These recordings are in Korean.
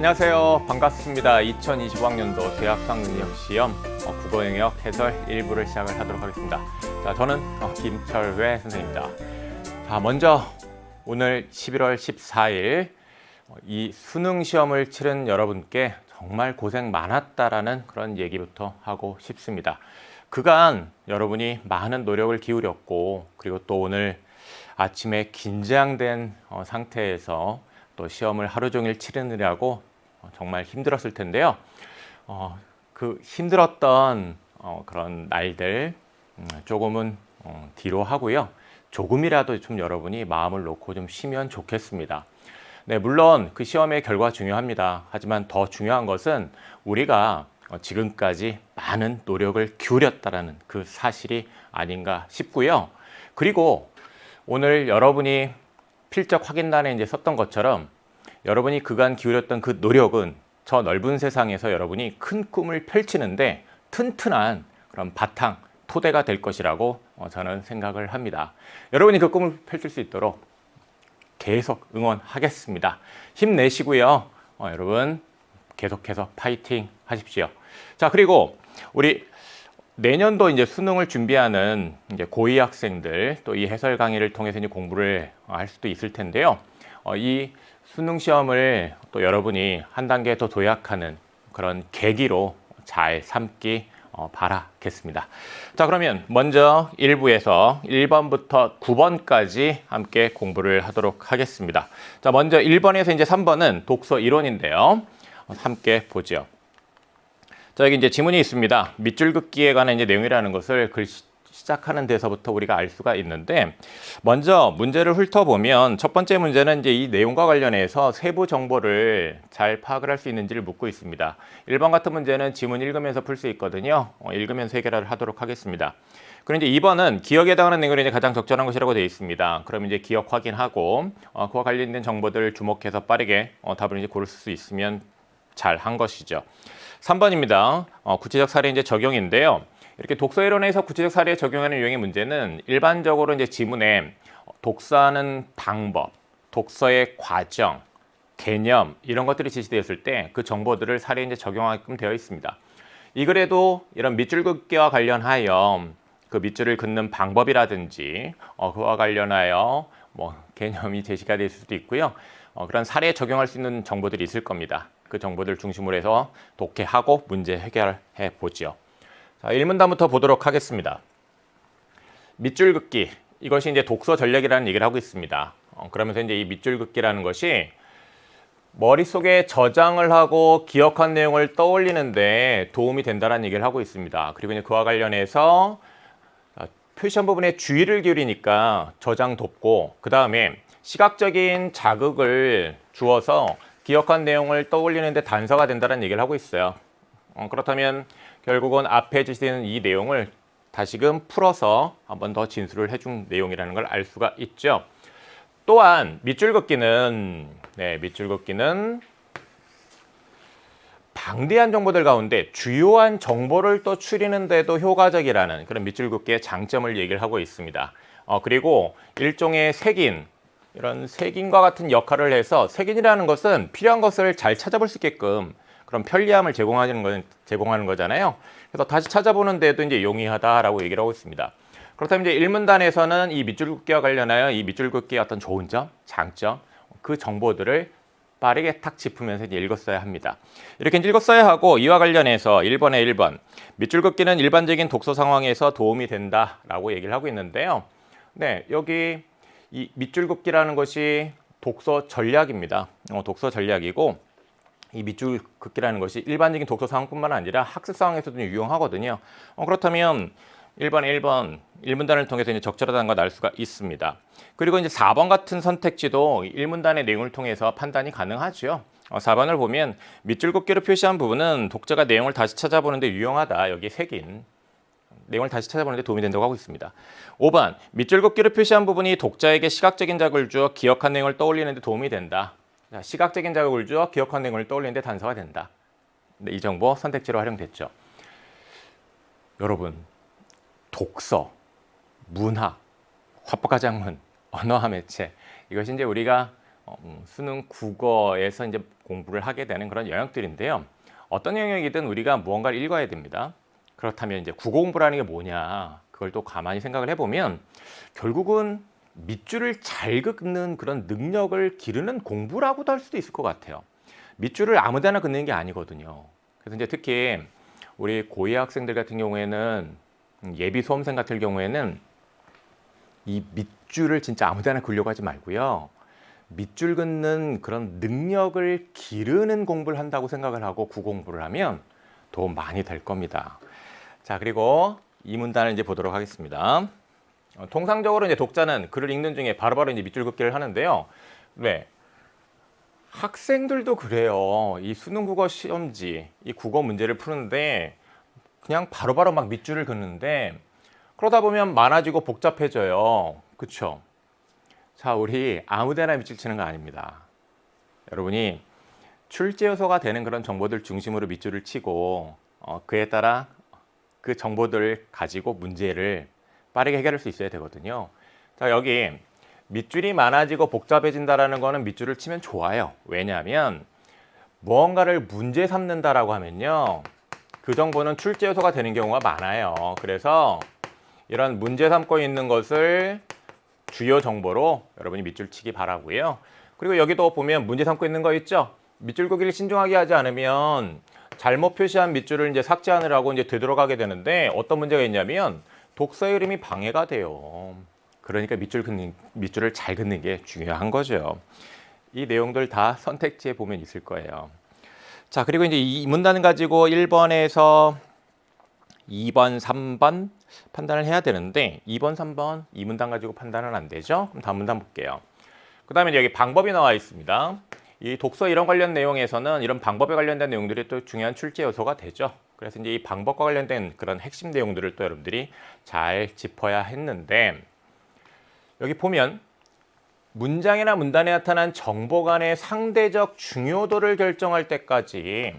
안녕하세요. 반갑습니다. 2025학년도 대학상 능력시험 국어 영역 해설 1부를 시작을 하도록 하겠습니다. 자, 저는 김철회 선생님입니다. 자, 먼저 오늘 11월 14일 이 수능 시험을 치른 여러분께 정말 고생 많았다라는 그런 얘기부터 하고 싶습니다. 그간 여러분이 많은 노력을 기울였고, 그리고 또 오늘 아침에 긴장된 상태에서 또 시험을 하루 종일 치르느라고 정말 힘들었을 텐데요. 그 힘들었던 그런 날들 조금은 뒤로 하고요. 조금이라도 좀 여러분이 마음을 놓고 좀 쉬면 좋겠습니다. 네, 물론 그 시험의 결과 중요합니다. 하지만 더 중요한 것은 우리가 지금까지 많은 노력을 기울였다라는 그 사실이 아닌가 싶고요. 그리고 오늘 여러분이 필적 확인란에 이제 썼던 것처럼 여러분이 그간 기울였던 그 노력은 저 넓은 세상에서 여러분이 큰 꿈을 펼치는데 튼튼한 그런 바탕, 토대가 될 것이라고 저는 생각을 합니다. 여러분이 그 꿈을 펼칠 수 있도록 계속 응원하겠습니다. 힘내시고요. 여러분 계속해서 파이팅 하십시오. 자, 그리고 우리 내년도 이제 수능을 준비하는 이제 고2 학생들 또 이 해설 강의를 통해서 이제 공부를 할 수도 있을 텐데요. 이 수능 시험을 또 여러분이 한 단계 더 도약하는 그런 계기로 잘 삼기 바라겠습니다. 자, 그러면 먼저 1부에서 1번부터 9번까지 함께 공부를 하도록 하겠습니다. 자, 먼저 1번에서 이제 3번은 독서 이론인데요. 함께 보죠. 자, 여기 이제 지문이 있습니다. 밑줄 긋기에 관한 이제 내용이라는 것을 글씨 시작하는 데서부터 우리가 알 수가 있는데, 먼저 문제를 훑어보면 첫 번째 문제는 이제 이 내용과 관련해서 세부 정보를 잘 파악을 할 수 있는지를 묻고 있습니다. 1번 같은 문제는 지문 읽으면서 풀 수 있거든요. 읽으면서 해결을 하도록 하겠습니다. 그리고 이제 2번은 기억에 해당하는 내용이 이제 가장 적절한 것이라고 되어 있습니다. 그럼 이제 기억 확인하고 그와 관련된 정보들을 주목해서 빠르게 답을 이제 고를 수 있으면 잘 한 것이죠. 3번입니다. 구체적 사례 이제 적용인데요. 이렇게 독서 이론에서 구체적 사례에 적용하는 유형의 문제는 일반적으로 이제 지문에 독서하는 방법, 독서의 과정, 개념 이런 것들이 제시되었을 때 그 정보들을 사례에 이제 적용하게끔 되어 있습니다. 이 글에도 이런 밑줄 긋기와 관련하여 그 밑줄을 긋는 방법이라든지 그와 관련하여 뭐 개념이 제시가 될 수도 있고요. 그런 사례에 적용할 수 있는 정보들이 있을 겁니다. 그 정보들 중심으로 해서 독해하고 문제 해결해 보죠. 자, 1문단부터 보도록 하겠습니다. 밑줄 긋기, 이것이 이제 독서 전략이라는 얘기를 하고 있습니다. 그러면서 이제 이 밑줄 긋기라는 것이 머릿속에 저장을 하고 기억한 내용을 떠올리는데 도움이 된다는 얘기를 하고 있습니다. 그리고 이제 그와 관련해서 표시한 부분에 주의를 기울이니까 저장 돕고, 그 다음에 시각적인 자극을 주어서 기억한 내용을 떠올리는데 단서가 된다는 얘기를 하고 있어요. 그렇다면 결국은 앞에 제시되는 이 내용을 다시금 풀어서 한 번 더 진술을 해준 내용이라는 걸 알 수가 있죠. 또한 밑줄 긋기는 방대한 정보들 가운데 주요한 정보를 또 추리는 데도 효과적이라는 그런 밑줄 긋기의 장점을 얘기를 하고 있습니다. 그리고 일종의 색인, 이런 색인과 같은 역할을 해서, 색인이라는 것은 필요한 것을 잘 찾아볼 수 있게끔 그런 편리함을 제공하는 거잖아요. 그래서 다시 찾아보는 데도 이제 용이하다라고 얘기를 하고 있습니다. 그렇다면 이제 1문단에서는 이 밑줄 긋기와 관련하여 이 밑줄 긋기의 어떤 좋은 점, 장점, 그 정보들을 빠르게 탁 짚으면서 이제 읽었어야 합니다. 이렇게 읽었어야 하고, 이와 관련해서 1번에 1번 밑줄 긋기는 일반적인 독서 상황에서 도움이 된다라고 얘기를 하고 있는데요. 네, 여기 이 밑줄 긋기라는 것이 독서 전략입니다. 독서 전략이고, 이 밑줄 긋기라는 것이 일반적인 독서 상황뿐만 아니라 학습 상황에서도 유용하거든요. 그렇다면 1번에 1번 1문단을 통해서 이제 적절하다는 걸 알 수가 있습니다. 그리고 이제 4번 같은 선택지도 1문단의 내용을 통해서 판단이 가능하죠. 4번을 보면 밑줄 긋기로 표시한 부분은 독자가 내용을 다시 찾아보는데 유용하다. 여기 색인 내용을 다시 찾아보는데 도움이 된다고 하고 있습니다. 5번 밑줄 긋기로 표시한 부분이 독자에게 시각적인 자극을 주어 기억한 내용을 떠올리는 데 도움이 된다. 자, 시각적인 자극을 주어 기억한 내용을 떠올리는 데 단서가 된다. 네, 이 정보 선택지로 활용됐죠. 여러분, 독서, 문학, 화법과 작문, 언어와 매체, 이것이 이제 우리가 수능 국어에서 이제 공부를 하게 되는 그런 영역들인데요. 어떤 영역이든 우리가 무언가를 읽어야 됩니다. 그렇다면 이제 국어 공부라는 게 뭐냐, 그걸 또 가만히 생각을 해보면 결국은 밑줄을 잘 긋는 그런 능력을 기르는 공부라고도 할 수도 있을 것 같아요. 밑줄을 아무데나 긋는 게 아니거든요. 그래서 이제 특히 우리 고2 학생들 같은 경우에는, 예비 수험생 같은 경우에는 이 밑줄을 진짜 아무데나 그으려고 하지 말고요. 밑줄 긋는 그런 능력을 기르는 공부를 한다고 생각을 하고 국어 공부를 하면 도움 많이 될 겁니다. 자, 그리고 이 문단을 이제 보도록 하겠습니다. 통상적으로 이제 독자는 글을 읽는 중에 바로바로 이제 밑줄 긋기를 하는데요. 왜? 학생들도 그래요. 이 수능 국어 시험지, 이 국어 문제를 푸는데 그냥 바로바로 막 밑줄을 긋는데, 그러다 보면 많아지고 복잡해져요. 그쵸? 자, 우리 아무데나 밑줄 치는 거 아닙니다. 여러분이 출제 요소가 되는 그런 정보들 중심으로 밑줄을 치고 그에 따라 그 정보들을 가지고 문제를 빠르게 해결할 수 있어야 되거든요. 자, 여기 밑줄이 많아지고 복잡해진다라는 거는 밑줄을 치면 좋아요. 왜냐하면 무언가를 문제 삼는다라고 하면요, 그 정보는 출제 요소가 되는 경우가 많아요. 그래서 이런 문제 삼고 있는 것을 주요 정보로 여러분이 밑줄 치기 바라고요. 그리고 여기도 보면 문제 삼고 있는 거 있죠? 밑줄 긋기를 신중하게 하지 않으면 잘못 표시한 밑줄을 이제 삭제하느라고 이제 되돌아가게 되는데, 어떤 문제가 있냐면 독서의 흐름이 방해가 돼요. 그러니까 밑줄을 잘 긋는 게 중요한 거죠. 이 내용들 다 선택지에 보면 있을 거예요. 자, 그리고 이제 이 문단을 가지고 1번에서 2번, 3번 판단을 해야 되는데 2번, 3번 이 문단 가지고 판단은 안 되죠. 그럼 다음 문단 볼게요. 그 다음에 여기 방법이 나와 있습니다. 이 독서 이런 관련 내용에서는 이런 방법에 관련된 내용들이 또 중요한 출제 요소가 되죠. 그래서 이제 이 방법과 관련된 그런 핵심 내용들을 또 여러분들이 잘 짚어야 했는데, 여기 보면 문장이나 문단에 나타난 정보 간의 상대적 중요도를 결정할 때까지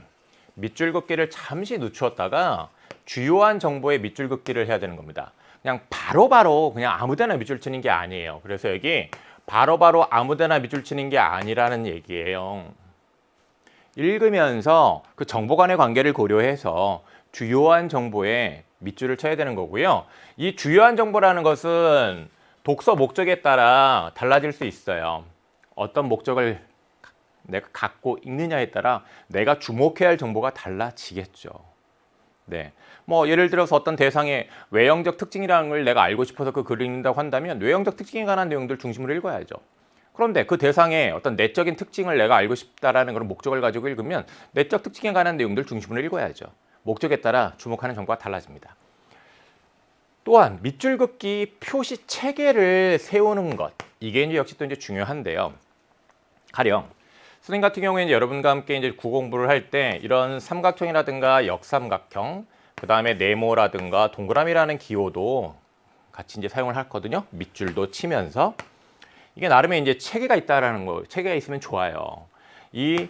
밑줄 긋기를 잠시 늦추었다가 주요한 정보에 밑줄 긋기를 해야 되는 겁니다. 그냥 바로바로 그냥 아무데나 밑줄 치는 게 아니에요. 그래서 여기 바로바로 아무데나 밑줄 치는 게 아니라는 얘기예요. 읽으면서 그 정보 간의 관계를 고려해서 주요한 정보에 밑줄을 쳐야 되는 거고요. 이 주요한 정보라는 것은 독서 목적에 따라 달라질 수 있어요. 어떤 목적을 내가 갖고 읽느냐에 따라 내가 주목해야 할 정보가 달라지겠죠. 네. 뭐 예를 들어서 어떤 대상의 외형적 특징이라는 걸 내가 알고 싶어서 그 글을 읽는다고 한다면 외형적 특징에 관한 내용들 중심으로 읽어야죠. 그런데 그 대상의 어떤 내적인 특징을 내가 알고 싶다라는 그런 목적을 가지고 읽으면 내적 특징에 관한 내용들 중심으로 읽어야죠. 목적에 따라 주목하는 정보가 달라집니다. 또한 밑줄 긋기 표시 체계를 세우는 것, 이게 이제 역시 또 이제 중요한데요. 가령 선생님 같은 경우에는 여러분과 함께 이제 국어 공부를 할 때 이런 삼각형이라든가 역삼각형, 그 다음에 네모라든가 동그라미라는 기호도 같이 이제 사용을 하거든요. 밑줄도 치면서 이게 나름의 이제 체계가 있다라는 거, 체계가 있으면 좋아요. 이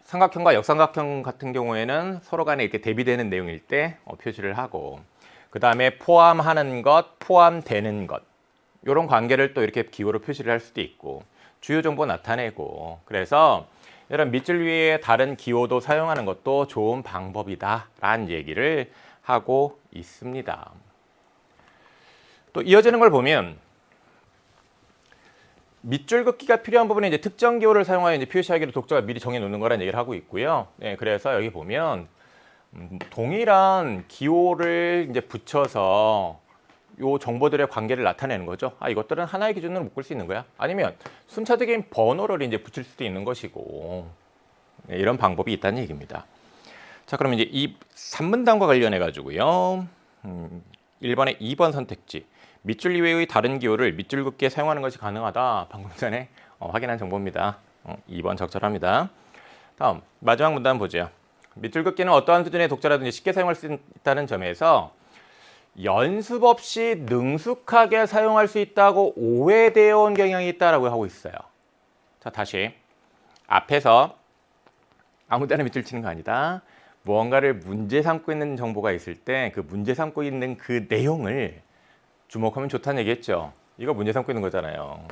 삼각형과 역삼각형 같은 경우에는 서로 간에 이렇게 대비되는 내용일 때 표시를 하고, 그 다음에 포함하는 것, 포함되는 것, 이런 관계를 또 이렇게 기호로 표시를 할 수도 있고, 주요 정보 나타내고, 그래서 이런 밑줄 위에 다른 기호도 사용하는 것도 좋은 방법이다라는 얘기를 하고 있습니다. 또 이어지는 걸 보면 밑줄 긋기가 필요한 부분에 이제 특정 기호를 사용하여 이제 표시하기로 독자가 미리 정해 놓는 거라는 얘기를 하고 있고요. 네, 그래서 여기 보면 동일한 기호를 이제 붙여서 요 정보들의 관계를 나타내는 거죠. 아, 이것들은 하나의 기준으로 묶을 수 있는 거야. 아니면 순차적인 번호를 이제 붙일 수도 있는 것이고, 네, 이런 방법이 있다는 얘기입니다. 자, 그럼 이제 이 3문단과 관련해 가지고요. 1번의 2번 선택지. 밑줄 이외의 다른 기호를 밑줄 긋기에 사용하는 것이 가능하다. 방금 전에 확인한 정보입니다. 2번 적절합니다. 다음 마지막 문단 보죠. 밑줄 긋기는 어떠한 수준의 독자라든지 쉽게 사용할 수 있다는 점에서 연습 없이 능숙하게 사용할 수 있다고 오해되어 온 경향이 있다라고 하고 있어요. 자, 다시 앞에서 아무데나 밑줄 치는 거 아니다. 무언가를 문제 삼고 있는 정보가 있을 때 그 문제 삼고 있는 그 내용을 주목하면 좋다는 얘기했죠. 이거 문제 삼고 있는 거잖아요.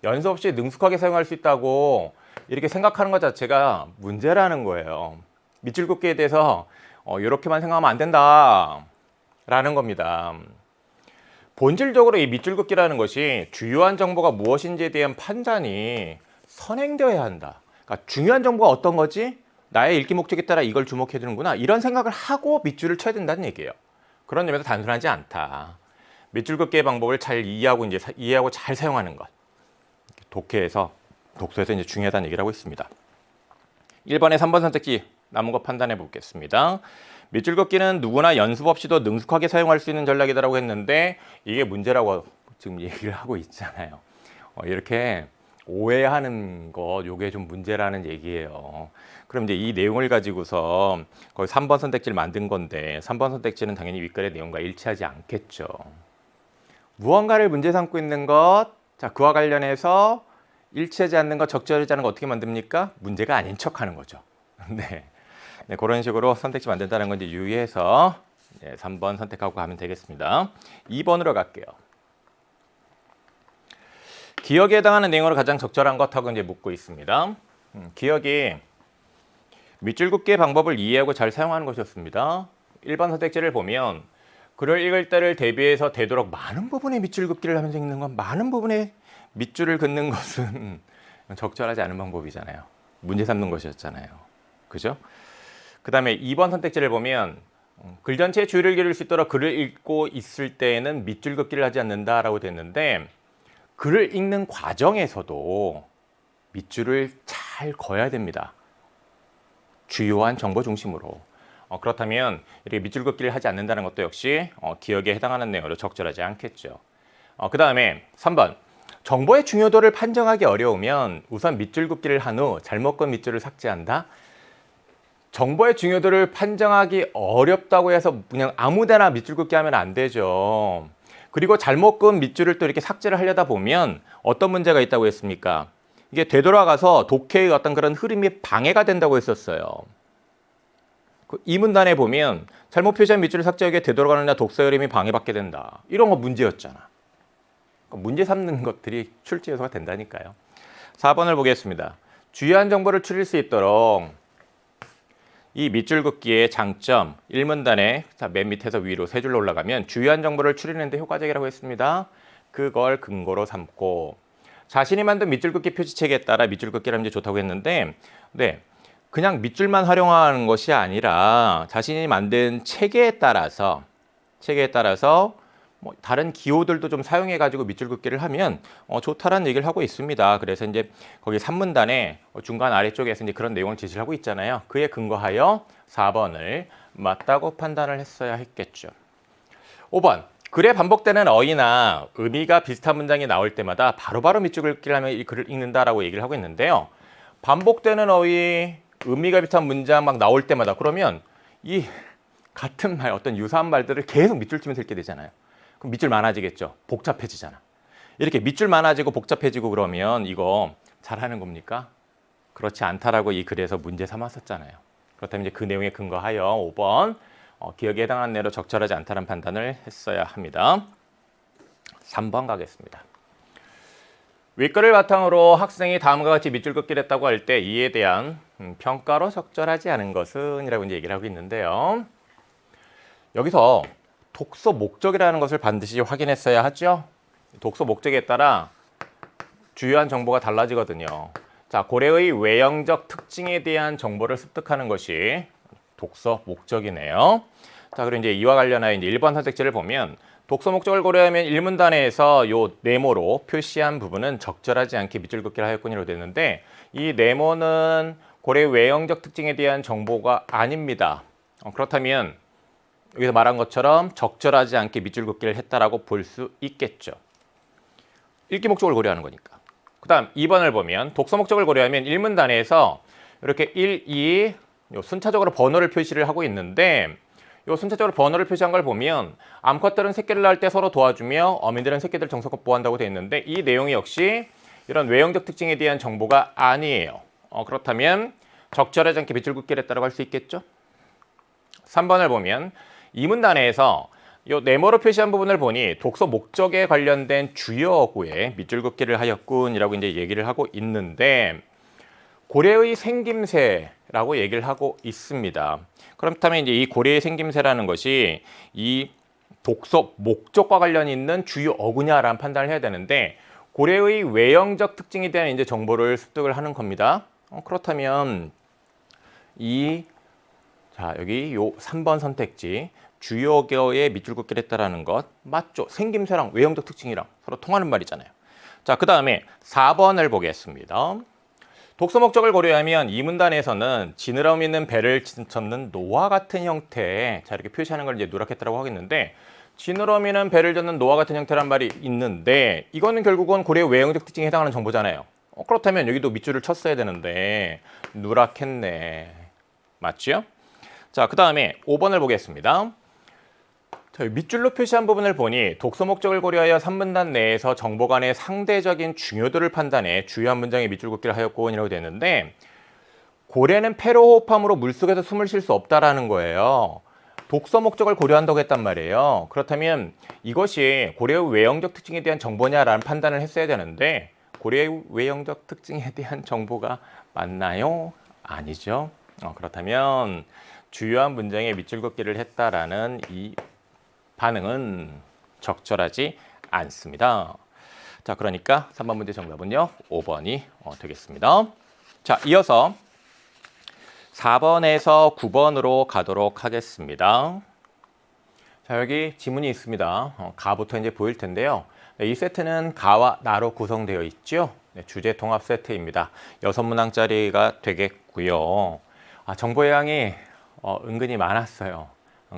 연습 없이 능숙하게 사용할 수 있다고 이렇게 생각하는 것 자체가 문제라는 거예요. 밑줄 긋기에 대해서 이렇게만 생각하면 안 된다라는 겁니다. 본질적으로 이 밑줄 긋기라는 것이 주요한 정보가 무엇인지에 대한 판단이 선행되어야 한다. 그러니까 중요한 정보가 어떤 거지? 나의 읽기 목적에 따라 이걸 주목해야 되는구나. 이런 생각을 하고 밑줄을 쳐야 된다는 얘기예요. 그런 점에서 단순하지 않다. 밑줄 긋기의 방법을 잘 이해하고 잘 사용하는 것. 독서에서 이제 중요하다는 얘기를 하고 있습니다. 1번에 3번 선택지 남은 거 판단해 보겠습니다. 밑줄 긋기는 누구나 연습 없이도 능숙하게 사용할 수 있는 전략이라고 했는데 이게 문제라고 지금 얘기를 하고 있잖아요. 이렇게 오해하는 것, 요게 좀 문제라는 얘기예요. 그럼 이제 이 내용을 가지고서 거의 3번 선택지를 만든 건데 3번 선택지는 당연히 윗글의 내용과 일치하지 않겠죠. 무언가를 문제 삼고 있는 것, 자 그와 관련해서 일치하지 않는 것, 적절하지 않은 것 어떻게 만듭니까? 문제가 아닌 척하는 거죠. 네, 그런 식으로 선택지 만든다는 건 이제 유의해서 3번 선택하고 가면 되겠습니다. 2번으로 갈게요. 기억에 해당하는 내용으로 가장 적절한 것하고 이제 묻고 있습니다. 기억이 밑줄 긋기의 방법을 이해하고 잘 사용하는 것이었습니다. 1번 선택지를 보면 글을 읽을 때를 대비해서 되도록 많은 부분의 밑줄 긋기를 하면서 읽는 건 많은 부분의 밑줄을 긋는 것은 적절하지 않은 방법이잖아요. 문제 삼는 것이었잖아요. 그죠? 그 다음에 2번 선택지를 보면 글 전체의 주의를 기울일 수 있도록 글을 읽고 있을 때에는 밑줄 긋기를 하지 않는다라고 됐는데 글을 읽는 과정에서도 밑줄을 잘 그어야 됩니다. 주요한 정보 중심으로. 그렇다면 이렇게 밑줄 긋기를 하지 않는다는 것도 역시 기억에 해당하는 내용으로 적절하지 않겠죠. 그 다음에 3번. 정보의 중요도를 판정하기 어려우면 우선 밑줄 긋기를 한 후 잘못 긋은 밑줄을 삭제한다. 정보의 중요도를 판정하기 어렵다고 해서 그냥 아무데나 밑줄 긋기 하면 안 되죠. 그리고 잘못 그은 밑줄을 또 이렇게 삭제를 하려다 보면 어떤 문제가 있다고 했습니까? 이게 되돌아가서 독해의 어떤 그런 흐름이 방해가 된다고 했었어요. 이 문단에 보면 잘못 표시한 밑줄을 삭제하기에 되돌아가느냐 독서 흐름이 방해받게 된다. 이런 거 문제였잖아. 문제 삼는 것들이 출제 요소가 된다니까요. 4번을 보겠습니다. 주요한 정보를 추릴 수 있도록 이 밑줄 긋기의 장점 1문단에 맨 밑에서 위로 세 줄로 올라가면 주요한 정보를 추리는 데 효과적이라고 했습니다. 그걸 근거로 삼고 자신이 만든 밑줄 긋기 표시책에 따라 밑줄 긋기를 하면 좋다고 했는데 그냥 밑줄만 활용하는 것이 아니라 자신이 만든 체계에 따라서 뭐 다른 기호들도 좀 사용해 가지고 밑줄 긋기를 하면 좋다라는 얘기를 하고 있습니다. 그래서 이제 거기 3문단에 중간 아래쪽에서 이제 그런 내용을 제시를 하고 있잖아요. 그에 근거하여 4번을 맞다고 판단을 했어야 했겠죠. 5번. 글에 반복되는 어휘나 의미가 비슷한 문장이 나올 때마다 바로바로 밑줄 긋기를 하면 이 글을 읽는다라고 얘기를 하고 있는데요. 반복되는 어휘, 의미가 비슷한 문장 막 나올 때마다 그러면 이 같은 말, 어떤 유사한 말들을 계속 밑줄 치면서 읽게 되잖아요. 그럼 밑줄 많아지겠죠. 복잡해지잖아. 이렇게 밑줄 많아지고 복잡해지고 그러면 이거 잘하는 겁니까? 그렇지 않다라고 이 글에서 문제 삼았었잖아요. 그렇다면 이제 그 내용에 근거하여 5번 기억에 해당하는 내로 적절하지 않다는 판단을 했어야 합니다. 3번 가겠습니다. 윗글을 바탕으로 학생이 다음과 같이 밑줄 긋기를 했다고 할 때 이에 대한 평가로 적절하지 않은 것은 이라고 이제 얘기를 하고 있는데요. 여기서 독서 목적이라는 것을 반드시 확인했어야 하죠. 독서 목적에 따라 주요한 정보가 달라지거든요. 자, 고래의 외형적 특징에 대한 정보를 습득하는 것이 독서 목적이네요. 자, 그리고 이제 이와 관련하여 이제 1번 선택지를 보면 독서 목적을 고려하면 1문단에서 요 네모로 표시한 부분은 적절하지 않게 밑줄 긋기를 하였군이라고 됐는데 이 네모는 고래의 외형적 특징에 대한 정보가 아닙니다. 그렇다면 여기서 말한 것처럼 적절하지 않게 밑줄 긋기를 했다라고 볼 수 있겠죠. 읽기 목적을 고려하는 거니까. 그 다음 2번을 보면 독서 목적을 고려하면 1문단에서 이렇게 1, 2 순차적으로 번호를 표시를 하고 있는데 요 순차적으로 번호를 표시한 걸 보면 암컷들은 새끼를 낳을 때 서로 도와주며 어민들은 새끼들 정성껏 보호한다고 되어 있는데 이 내용이 역시 이런 외형적 특징에 대한 정보가 아니에요. 그렇다면 적절하지 않게 밑줄 긋기를 했다고 할 수 있겠죠. 3번을 보면 이 문단에서 이 네모로 표시한 부분을 보니 독서 목적에 관련된 주요 어구에 밑줄 긋기를 하였군이라고 이제 얘기를 하고 있는데 고래의 생김새라고 얘기를 하고 있습니다. 그렇다면 이제 이 고래의 생김새라는 것이 이 독서 목적과 관련이 있는 주요 어구냐라는 판단을 해야 되는데 고래의 외형적 특징에 대한 이제 정보를 습득을 하는 겁니다. 그렇다면 여기 요 3번 선택지 주요 어구에 밑줄 긋기를 했다라는 것 맞죠? 생김새랑 외형적 특징이랑 서로 통하는 말이잖아요. 자, 그 다음에 4번을 보겠습니다. 독서 목적을 고려하면 이 문단에서는 지느러미 있는 배를 젓는 노와 같은 형태, 자 이렇게 표시하는 걸 이제 누락했다고 하겠는데 지느러미는 배를 젓는 노와 같은 형태란 말이 있는데 이거는 결국은 고래의 외형적 특징에 해당하는 정보잖아요. 그렇다면 여기도 밑줄을 쳤어야 되는데 누락했네. 맞죠? 자, 그 다음에 5번을 보겠습니다. 자, 밑줄로 표시한 부분을 보니 독서 목적을 고려하여 3문단 내에서 정보 간의 상대적인 중요도를 판단해 주요한 문장에 밑줄 긋기를 하였고이라고 되는데 고래는 폐로 호흡함으로 물속에서 숨을 쉴 수 없다라는 거예요. 독서 목적을 고려한다고 했단 말이에요. 그렇다면 이것이 고래의 외형적 특징에 대한 정보냐라는 판단을 했어야 되는데 고래의 외형적 특징에 대한 정보가 맞나요? 아니죠. 그렇다면 주요한 문장에 밑줄 긋기를 했다라는 이 반응은 적절하지 않습니다. 자, 그러니까 3번 문제 정답은요 5번이 되겠습니다. 자, 이어서 4번에서 9번으로 가도록 하겠습니다. 자, 여기 지문이 있습니다. 가부터 이제 보일 텐데요. 이 세트는 가와 나로 구성되어 있죠. 주제 통합 세트입니다. 6문항짜리가 되겠고요. 정보의 양이 은근히 많았어요.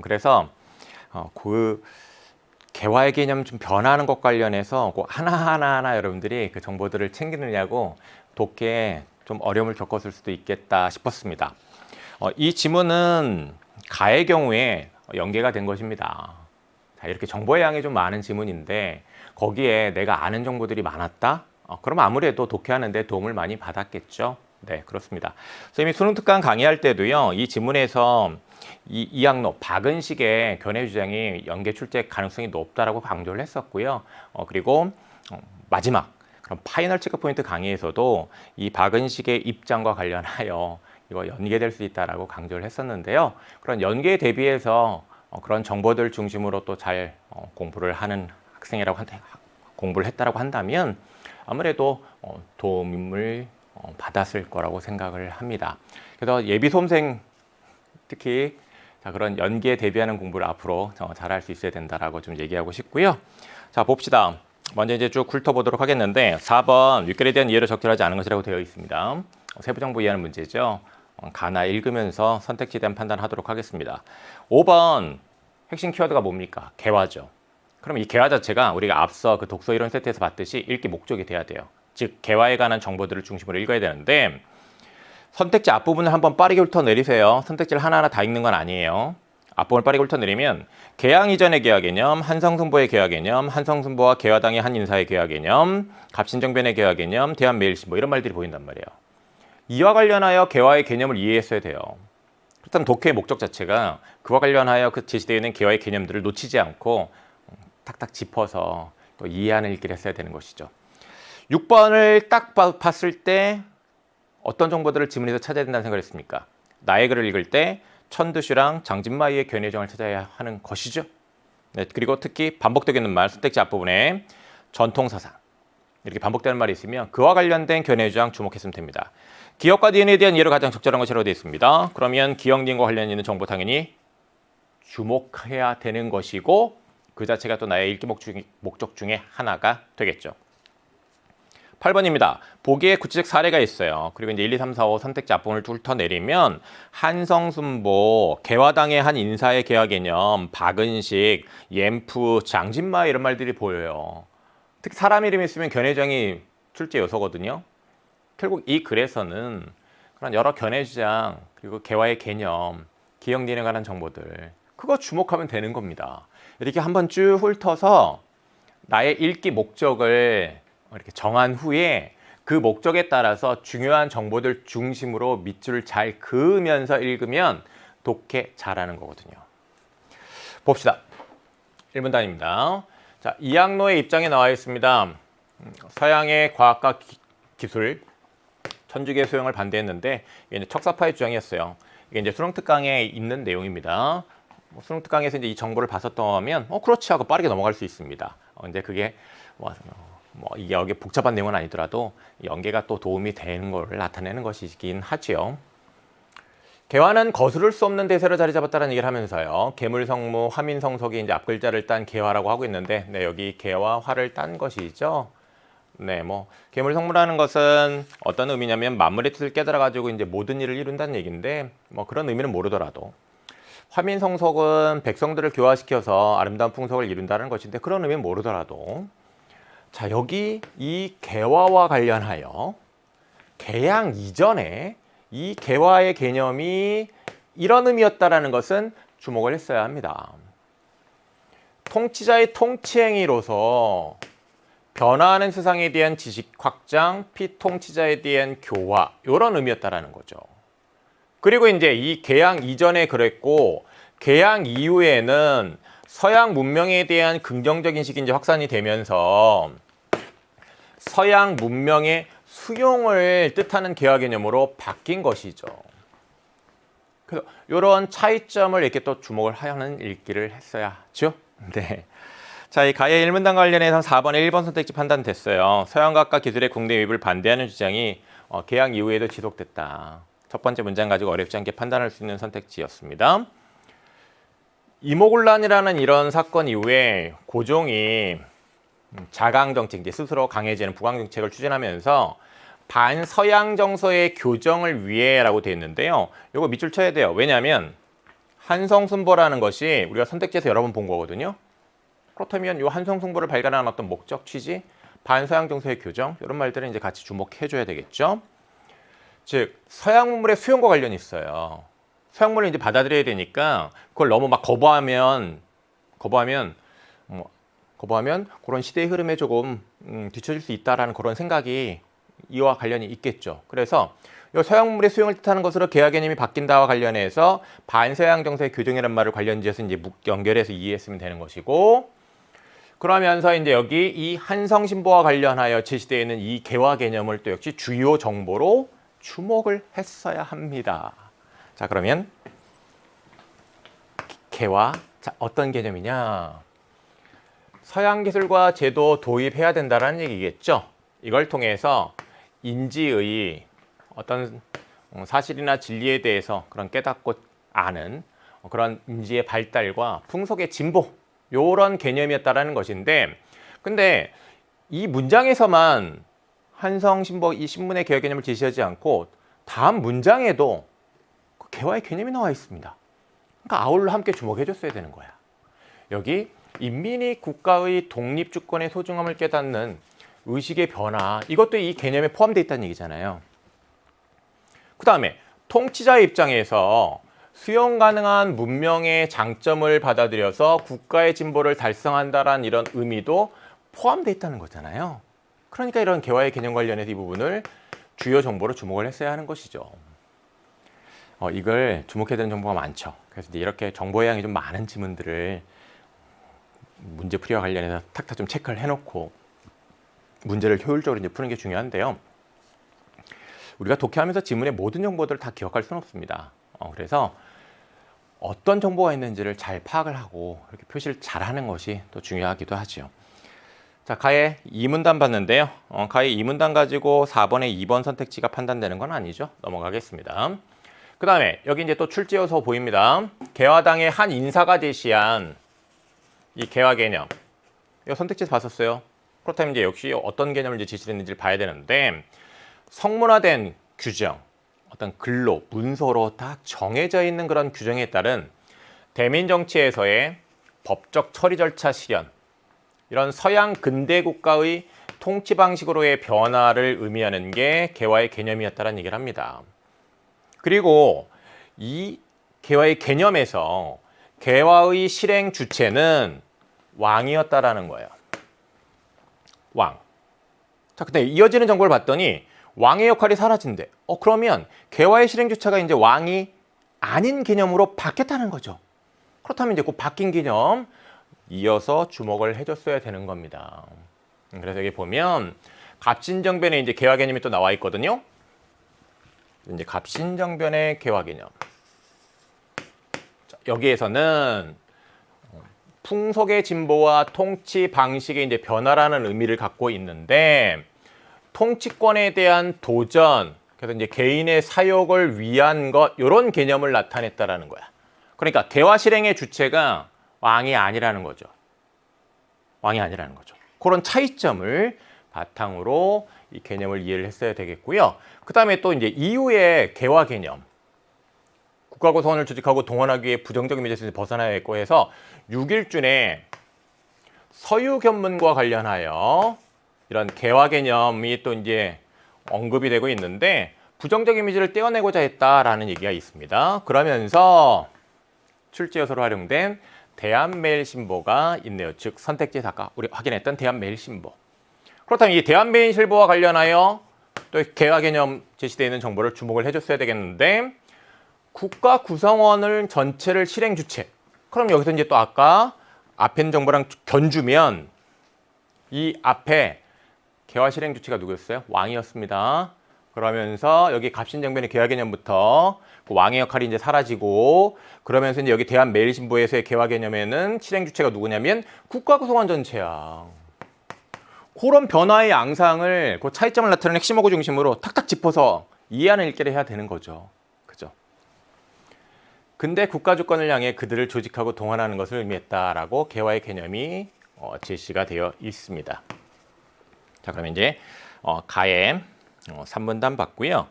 그래서 그 개화의 개념 좀 변하는 것 관련해서 하나하나 여러분들이 그 정보들을 챙기느냐고 독해에 좀 어려움을 겪었을 수도 있겠다 싶었습니다. 이 지문은 가의 경우에 연계가 된 것입니다. 자, 이렇게 정보의 양이 좀 많은 지문인데 거기에 내가 아는 정보들이 많았다? 그럼 아무래도 독해하는데 도움을 많이 받았겠죠. 네, 그렇습니다. 선생님이 수능 특강 강의할 때도요, 이 지문에서 이 이항로 박은식의 견해 주장이 연계 출제 가능성이 높다라고 강조를 했었고요. 그리고 마지막 그럼 파이널 체크 포인트 강의에서도 이 박은식의 입장과 관련하여 이거 연계될 수 있다라고 강조를 했었는데요. 그런 연계에 대비해서 그런 정보들 중심으로 또 잘 공부를 하는 학생이라고 공부를 했다라고 한다면 아무래도 도움을 받았을 거라고 생각을 합니다. 그래서 예비 수험생 특히 그런 연계에 대비하는 공부를 앞으로 잘할 수 있어야 된다라고 좀 얘기하고 싶고요. 자, 봅시다. 먼저 이제 쭉 훑어보도록 하겠는데 4번 윗글에 대한 이해를 적절하지 않은 것이라고 되어 있습니다. 세부 정보 이해하는 문제죠. 가나 읽으면서 선택지에 대한 판단하도록 하겠습니다. 5번 핵심 키워드가 뭡니까? 개화죠. 그럼 이 개화 자체가 우리가 앞서 그 독서 이론 세트에서 봤듯이 읽기 목적이 돼야 돼요. 즉 개화에 관한 정보들을 중심으로 읽어야 되는데 선택지 앞부분을 한번 빠르게 훑어내리세요. 선택지를 하나하나 다 읽는 건 아니에요. 앞부분을 빠르게 훑어내리면 개항 이전의 개화 개념, 한성순보의 개화 개념, 한성순보와 개화당의 한 인사의 개화 개념, 갑신정변의 개화 개념, 대한매일신보 이런 말들이 보인단 말이에요. 이와 관련하여 개화의 개념을 이해했어야 돼요. 그렇다면 독해의 목적 자체가 그와 관련하여 그 제시되어 있는 개화의 개념들을 놓치지 않고 탁탁 짚어서 또 이해하는 읽기를 했어야 되는 것이죠. 6번을 딱 봤을 때 어떤 정보들을 지문에서 찾아야 된다는 생각을 했습니까? 나의 글을 읽을 때 천드슈랑 장진마이의 견해정을 찾아야 하는 것이죠. 네, 그리고 특히 반복되는 말, 선택지 앞부분에 전통사상 이렇게 반복되는 말이 있으면 그와 관련된 견해주장 주목했으면 됩니다. 기억과 니은에 대한 이해를 가장 적절한 것이라고 되어 있습니다. 그러면 기억, 니은과 관련 있는 정보 당연히 주목해야 되는 것이고 그 자체가 또 나의 읽기 목적 중에 하나가 되겠죠. 8번입니다. 보기에 구체적 사례가 있어요. 그리고 이제 1, 2, 3, 4, 5 선택지 앞부분을 훑어내리면 한성순보, 개화당의 한 인사의 개화 개념, 박은식, 옌프, 장진마 이런 말들이 보여요. 특히 사람 이름이 있으면 견해주장이 출제 요소거든요. 결국 이 글에서는 그런 여러 견해주장 그리고 개화의 개념, 기억니은에 관한 정보들 그거 주목하면 되는 겁니다. 이렇게 한번 쭉 훑어서 나의 읽기 목적을 이렇게 정한 후에 그 목적에 따라서 중요한 정보들 중심으로 밑줄을 잘 그으면서 읽으면 독해 잘하는 거거든요. 봅시다. 1분단입니다. 자, 이학노의 입장에 나와 있습니다. 서양의 과학과 기술, 천주교 수용을 반대했는데 이게 이제 척사파의 주장이었어요. 이게 이제 수능특강에 있는 내용입니다. 수능특강에서 이제 이 정보를 봤었다면 그렇지 하고 빠르게 넘어갈 수 있습니다. 이제 그게 이게 여기 복잡한 내용은 아니더라도 연계가 또 도움이 되는 걸 나타내는 것이긴 하지요. 개화는 거스를 수 없는 대세로 자리 잡았다는 얘기를 하면서요. 개물성무, 화민성석이 이제 앞글자를 딴 개화라고 하고 있는데, 네, 여기 개와 화를 딴 것이죠. 네, 개물성무라는 것은 어떤 의미냐면 만물의 뜻을 깨달아가지고 이제 모든 일을 이룬다는 얘기인데, 그런 의미는 모르더라도 화민성석은 백성들을 교화시켜서 아름다운 풍속을 이룬다는 것인데 그런 의미는 모르더라도 자, 여기 이 개화와 관련하여 개양 이전에 이 개화의 개념이 이런 의미였다라는 것은 주목을 했어야 합니다. 통치자의 통치행위로서 변화하는 세상에 대한 지식 확장, 피통치자에 대한 교화 이런 의미였다라는 거죠. 그리고 이제 이 개양 이전에 그랬고 개양 이후에는 서양 문명에 대한 긍정적 인식이 이제 확산이 되면서 서양 문명의 수용을 뜻하는 개화 개념으로 바뀐 것이죠. 그래서 이런 차이점을 이렇게 또 주목을 하는 읽기를 했어야죠. 네. 자, 이 가해 1문단 관련해서 4번에 1번 선택지 판단됐어요. 서양과학과 기술의 국내 유입을 반대하는 주장이 개양 이후에도 지속됐다. 첫 번째 문장 가지고 어렵지 않게 판단할 수 있는 선택지였습니다. 이모군란이라는 이런 사건 이후에 고종이 자강 정책, 이제 스스로 강해지는 부강 정책을 추진하면서 반서양 정서의 교정을 위해라고 되어 있는데요. 이거 밑줄 쳐야 돼요. 왜냐하면 한성순보라는 것이 우리가 선택지에서 여러 번 본 거거든요. 그렇다면 이 한성순보를 발견한 어떤 목적, 취지, 반서양 정서의 교정 이런 말들은 이제 같이 주목해줘야 되겠죠. 즉 서양 문물의 수용과 관련이 있어요. 서양 문물을 이제 받아들여야 되니까 그걸 너무 막 거부하면 그런 시대의 흐름에 조금 뒤처질 수 있다라는 그런 생각이 이와 관련이 있겠죠. 그래서 이 서양 문물의 수용을 뜻하는 것으로 개화 개념이 바뀐다와 관련해서 반서양 정서의 교정이라는 말을 관련지어서 이제 연결해서 이해했으면 되는 것이고, 그러면서 이제 여기 이 한성신보와 관련하여 제시되어 있는 이 개화 개념을 또 역시 주요 정보로 주목을 했어야 합니다. 자, 그러면 개화, 자, 어떤 개념이냐? 서양 기술과 제도 도입해야 된다는 얘기겠죠. 이걸 통해서 인지의 어떤 사실이나 진리에 대해서 그런 깨닫고 아는 그런 인지의 발달과 풍속의 진보 요런 개념이었다라는 것인데, 근데 이 문장에서만 한성신보 이 신문의 개화 개념을 제시하지 않고 다음 문장에도 그 개화의 개념이 나와 있습니다. 그러니까 아울러 함께 주목해 줬어야 되는 거야. 여기 인민이 국가의 독립주권의 소중함을 깨닫는 의식의 변화, 이것도 이 개념에 포함되어 있다는 얘기잖아요. 그 다음에 통치자의 입장에서 수용 가능한 문명의 장점을 받아들여서 국가의 진보를 달성한다라는 이런 의미도 포함되어 있다는 거잖아요. 그러니까 이런 개화의 개념 관련해서 이 부분을 주요 정보로 주목을 했어야 하는 것이죠. 이걸 주목해야 되는 정보가 많죠. 그래서 이제 이렇게 정보의 양이 좀 많은 지문들을 문제 풀이와 관련해서 탁탁 좀 체크를 해놓고 문제를 효율적으로 이제 푸는 게 중요한데요. 우리가 독해하면서 지문의 모든 정보들을 다 기억할 수는 없습니다. 그래서 어떤 정보가 있는지를 잘 파악을 하고 이렇게 표시를 잘 하는 것이 또 중요하기도 하죠. 자, 가해 2문단 봤는데요. 가해 2문단 가지고 4번에 2번 선택지가 판단되는 건 아니죠. 넘어가겠습니다. 그 다음에 여기 이제 또 출제요소 보입니다. 개화당의 한 인사가 제시한 이 개화 개념. 이거 선택지에서 봤었어요. 그렇다면 이제 역시 어떤 개념을 이제 제시했는지를 봐야 되는데, 성문화된 규정, 어떤 글로, 문서로 딱 정해져 있는 그런 규정에 따른 대민 정치에서의 법적 처리 절차 실현, 이런 서양 근대 국가의 통치 방식으로의 변화를 의미하는 게 개화의 개념이었다는 얘기를 합니다. 그리고 이 개화의 개념에서 개화의 실행 주체는 왕이었다라는 거예요. 왕. 자, 근데 이어지는 정보를 봤더니 왕의 역할이 사라진대. 그러면 개화의 실행 주체가 이제 왕이 아닌 개념으로 바뀌었다는 거죠. 그렇다면 이제 그 바뀐 개념, 이어서 주목을 해줬어야 되는 겁니다. 그래서 여기 보면 갑신정변에 이제 개화 개념이 또 나와 있거든요. 이제 갑신정변의 개화 개념. 여기에서는 풍속의 진보와 통치 방식의 이제 변화라는 의미를 갖고 있는데, 통치권에 대한 도전, 그래서 이제 개인의 사욕을 위한 것, 이런 개념을 나타냈다라는 거야. 그러니까 개화 실행의 주체가 왕이 아니라는 거죠. 왕이 아니라는 거죠. 그런 차이점을 바탕으로 이 개념을 이해를 했어야 되겠고요. 그 다음에 또 이제 이후에 개화 개념. 국가구성원을 조직하고 동원하기 위해 부정적인 미제에서 벗어나야 했고 해서 6일준에 서유견문과 관련하여 이런 개화 개념이 또 이제 언급이 되고 있는데, 부정적 이미지를 떼어내고자 했다라는 얘기가 있습니다. 그러면서 출제요소로 활용된 대한매일신보가 있네요. 즉 선택지 아까 우리 확인했던 대한매일신보. 그렇다면 이 대한매일신보와 관련하여 또 개화 개념 제시되어 있는 정보를 주목을 해줬어야 되겠는데, 국가 구성원을 전체를 실행 주체. 그럼 여기서 이제 또 아까 앞에 있는 정보랑 견주면 이 앞에 개화 실행 주체가 누구였어요? 왕이었습니다. 그러면서 여기 갑신정변의 개화 개념부터 그 왕의 역할이 이제 사라지고, 그러면서 이제 여기 대한매일신보에서의 개화 개념에는 실행 주체가 누구냐면 국가 구성원 전체야. 그런 변화의 양상을, 그 차이점을 나타내는 핵심어구 중심으로 탁탁 짚어서 이해하는 읽기를 해야 되는 거죠. 그죠? 근데 국가 주권을 향해 그들을 조직하고 동원하는 것을 의미했다라고 개화의 개념이 제시가 되어 있습니다. 자, 그러면 이제 가의 3문단 봤고요.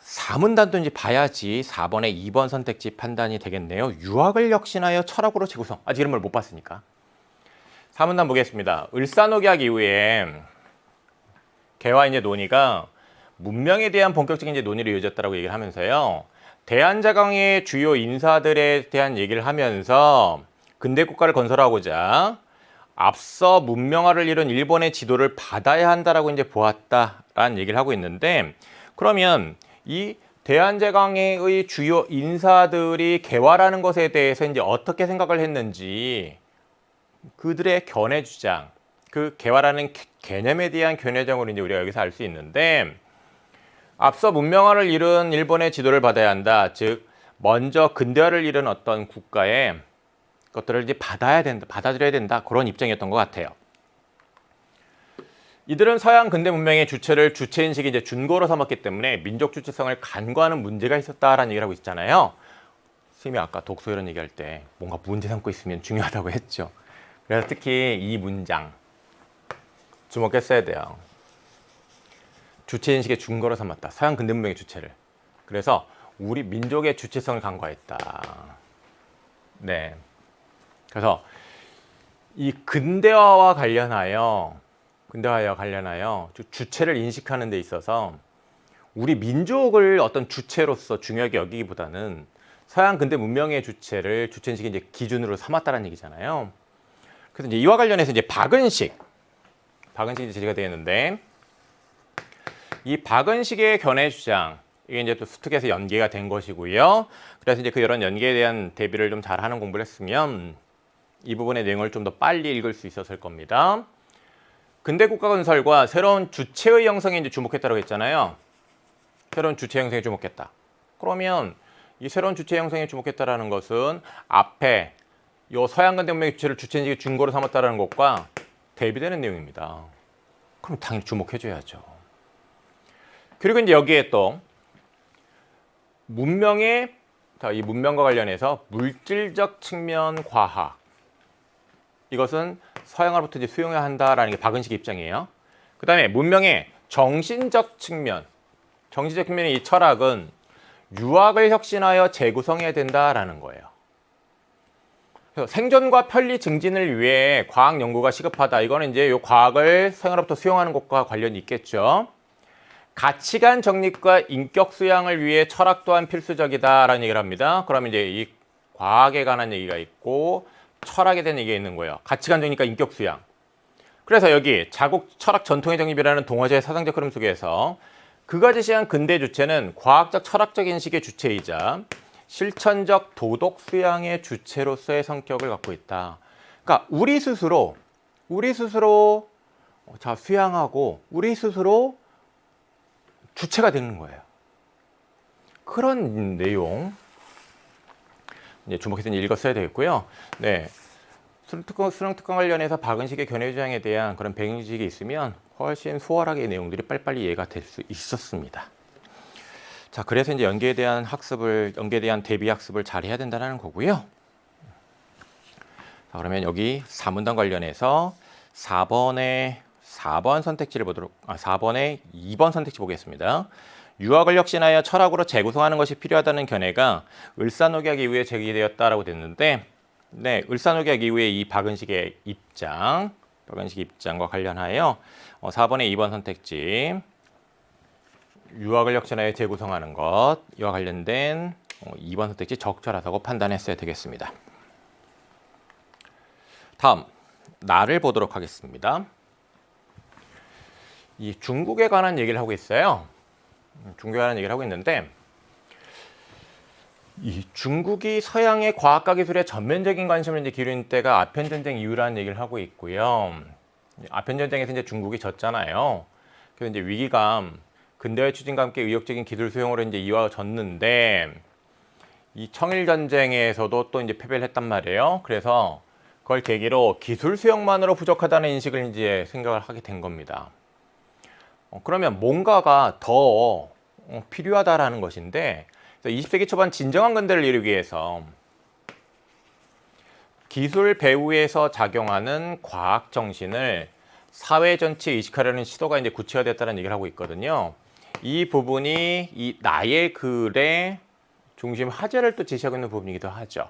4문단도 이제 봐야지 4번에 2번 선택지 판단이 되겠네요. 유학을 혁신하여 철학으로 재구성. 아직 이런 걸 못 봤으니까. 4문단 보겠습니다. 을사노계약 이후에 개화 이제 논의가 문명에 대한 본격적인 이제 논의를 이어졌다라고 얘기를 하면서요. 대한제강의 주요 인사들에 대한 얘기를 하면서 근대 국가를 건설하고자 앞서 문명화를 이룬 일본의 지도를 받아야 한다라고 이제 보았다라는 얘기를 하고 있는데, 그러면 이 대한제강의 주요 인사들이 개화라는 것에 대해서 이제 어떻게 생각을 했는지, 그들의 견해 주장, 그 개화라는 개념에 대한 견해장으로 이제 우리가 여기서 알 수 있는데, 앞서 문명화를 이룬 일본의 지도를 받아야 한다. 즉 먼저 근대화를 이룬 어떤 국가의 것들을 이제 받아들여야 된다. 그런 입장이었던 것 같아요. 이들은 서양 근대 문명의 주체를 주체인식이 이제 준거로 삼았기 때문에 민족 주체성을 간과하는 문제가 있었다라는 얘기를 하고 있잖아요. 선생님이 아까 독서 이런 얘기할 때 뭔가 문제 삼고 있으면 중요하다고 했죠. 그래서 특히 이 문장 주목했어야 돼요. 주체인식의 준거로 삼았다. 서양 근대 문명의 주체를. 그래서 우리 민족의 주체성을 간과했다. 네. 그래서 이 근대화와 관련하여 주체를 인식하는 데 있어서 우리 민족을 어떤 주체로서 중요하게 여기기보다는 서양 근대 문명의 주체인식의 이제 기준으로 삼았다는 얘기잖아요. 그래서 이제 이와 관련해서 이제 박은식이 제시가 되어 있는데, 이 박은식의 견해 주장, 이게 이제 또 수특에서 연계가 된 것이고요. 그래서 이제 그 이런 연계에 대한 대비를 좀 잘하는 공부를 했으면 이 부분의 내용을 좀 더 빨리 읽을 수 있었을 겁니다. 근대 국가 건설과 새로운 주체의 형성에 이제 주목했다고 했잖아요. 새로운 주체 형성에 주목했다. 그러면 이 새로운 주체 형성에 주목했다라는 것은 앞에 요 서양 근대 문명의 주체를 주체인식의 준거로 삼았다라는 것과 대비되는 내용입니다. 그럼 당연히 주목해줘야죠. 그리고 이제 여기에 또 이 문명과 관련해서 물질적 측면 과학, 이것은 서양으로부터 이제 수용해야 한다라는 게 박은식의 입장이에요. 그 다음에 문명의 정신적 측면의 이 철학은 유학을 혁신하여 재구성해야 된다라는 거예요. 그래서 생존과 편리 증진을 위해 과학 연구가 시급하다. 이거는 이제 이 과학을 서양으로부터 수용하는 것과 관련이 있겠죠. 가치관 정립과 인격 수양을 위해 철학 또한 필수적이다라는 얘기를 합니다. 그러면 이제 이 과학에 관한 얘기가 있고 철학에 대한 얘기가 있는 거예요. 가치관 정립과 인격 수양. 그래서 여기 자국 철학 전통의 정립이라는 동아시아의 사상적 흐름 속에서 그가 제시한 근대 주체는 과학적 철학적 인식의 주체이자 실천적 도덕 수양의 주체로서의 성격을 갖고 있다. 그러니까 우리 스스로 자 수양하고 우리 스스로 주체가 되는 거예요. 그런 내용 이제 주목해서 읽었어야 되겠고요. 네, 수능 특강 관련해서 박은식의 견해 주장에 대한 그런 배경지식이 있으면 훨씬 수월하게 이 내용들이 빨리빨리 이해가 될 수 있었습니다. 자, 그래서 이제 연계에 대한 대비 학습을 잘 해야 된다는 거고요. 자, 그러면 여기 4문단 관련해서 4번의 2번 선택지 보겠습니다. 유학을 혁신하여 철학으로 재구성하는 것이 필요하다는 견해가 을사녹약 이후에 제기되었다라고 됐는데, 네, 을사녹약 이후에 이 박은식의 입장과 관련하여 4번의 2번 선택지 유학을 혁신하여 재구성하는 것 이와 관련된 2번 선택지 적절하다고 판단했어야 되겠습니다. 다음 나를 보도록 하겠습니다. 이 중국에 관한 얘기를 하고 있어요. 중국에 관한 얘기를 하고 있는데 이 중국이 서양의 과학과 기술에 전면적인 관심을 이제 기울인 때가 아편 전쟁 이후라는 얘기를 하고 있고요. 아편 전쟁에서 이제 중국이 졌잖아요. 그래서 이제 위기감, 근대화 추진과 함께 의욕적인 기술 수용으로 이제 이어졌는데 이 청일 전쟁에서도 또 이제 패배를 했단 말이에요. 그래서 그걸 계기로 기술 수용만으로 부족하다는 인식을 이제 생각을 하게 된 겁니다. 그러면 뭔가가 더 필요하다라는 것인데 20세기 초반 진정한 근대를 이루기 위해서 기술 배후에서 작용하는 과학 정신을 사회 전체에 이식하려는 시도가 이제 구체화됐다는 얘기를 하고 있거든요. 이 부분이 이 나의 글의 중심 화제를 또 제시하고 있는 부분이기도 하죠.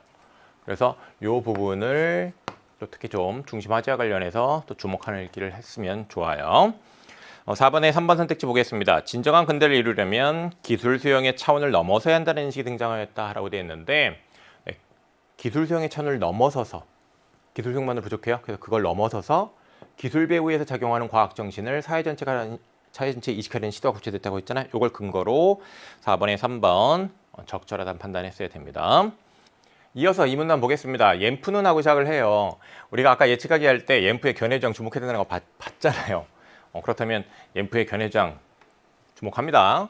그래서 이 부분을 또 특히 좀 중심 화제와 관련해서 또 주목하는 길을 했으면 좋아요. 4번의 3번 선택지 보겠습니다. 진정한 근대를 이루려면 기술 수용의 차원을 넘어서야 한다는 인식이 등장하였다라고 되어 있는데 기술 수용의 차원을 넘어서서 기술 수용만으로 부족해요. 그래서 그걸 넘어서서 기술 배후에서 작용하는 과학 정신을 사회 전체에 이식하려는 시도가 구체됐다고 했잖아요. 이걸 근거로 4번의 3번 적절하다는 판단했어야 됩니다. 이어서 이 문단 보겠습니다. 옌프는 하고 시작을 해요. 우리가 아까 예측하기 할 때 옌프의 견해주장 주목해야 되는 거 봤잖아요. 그렇다면 옌프의 견해주장 주목합니다.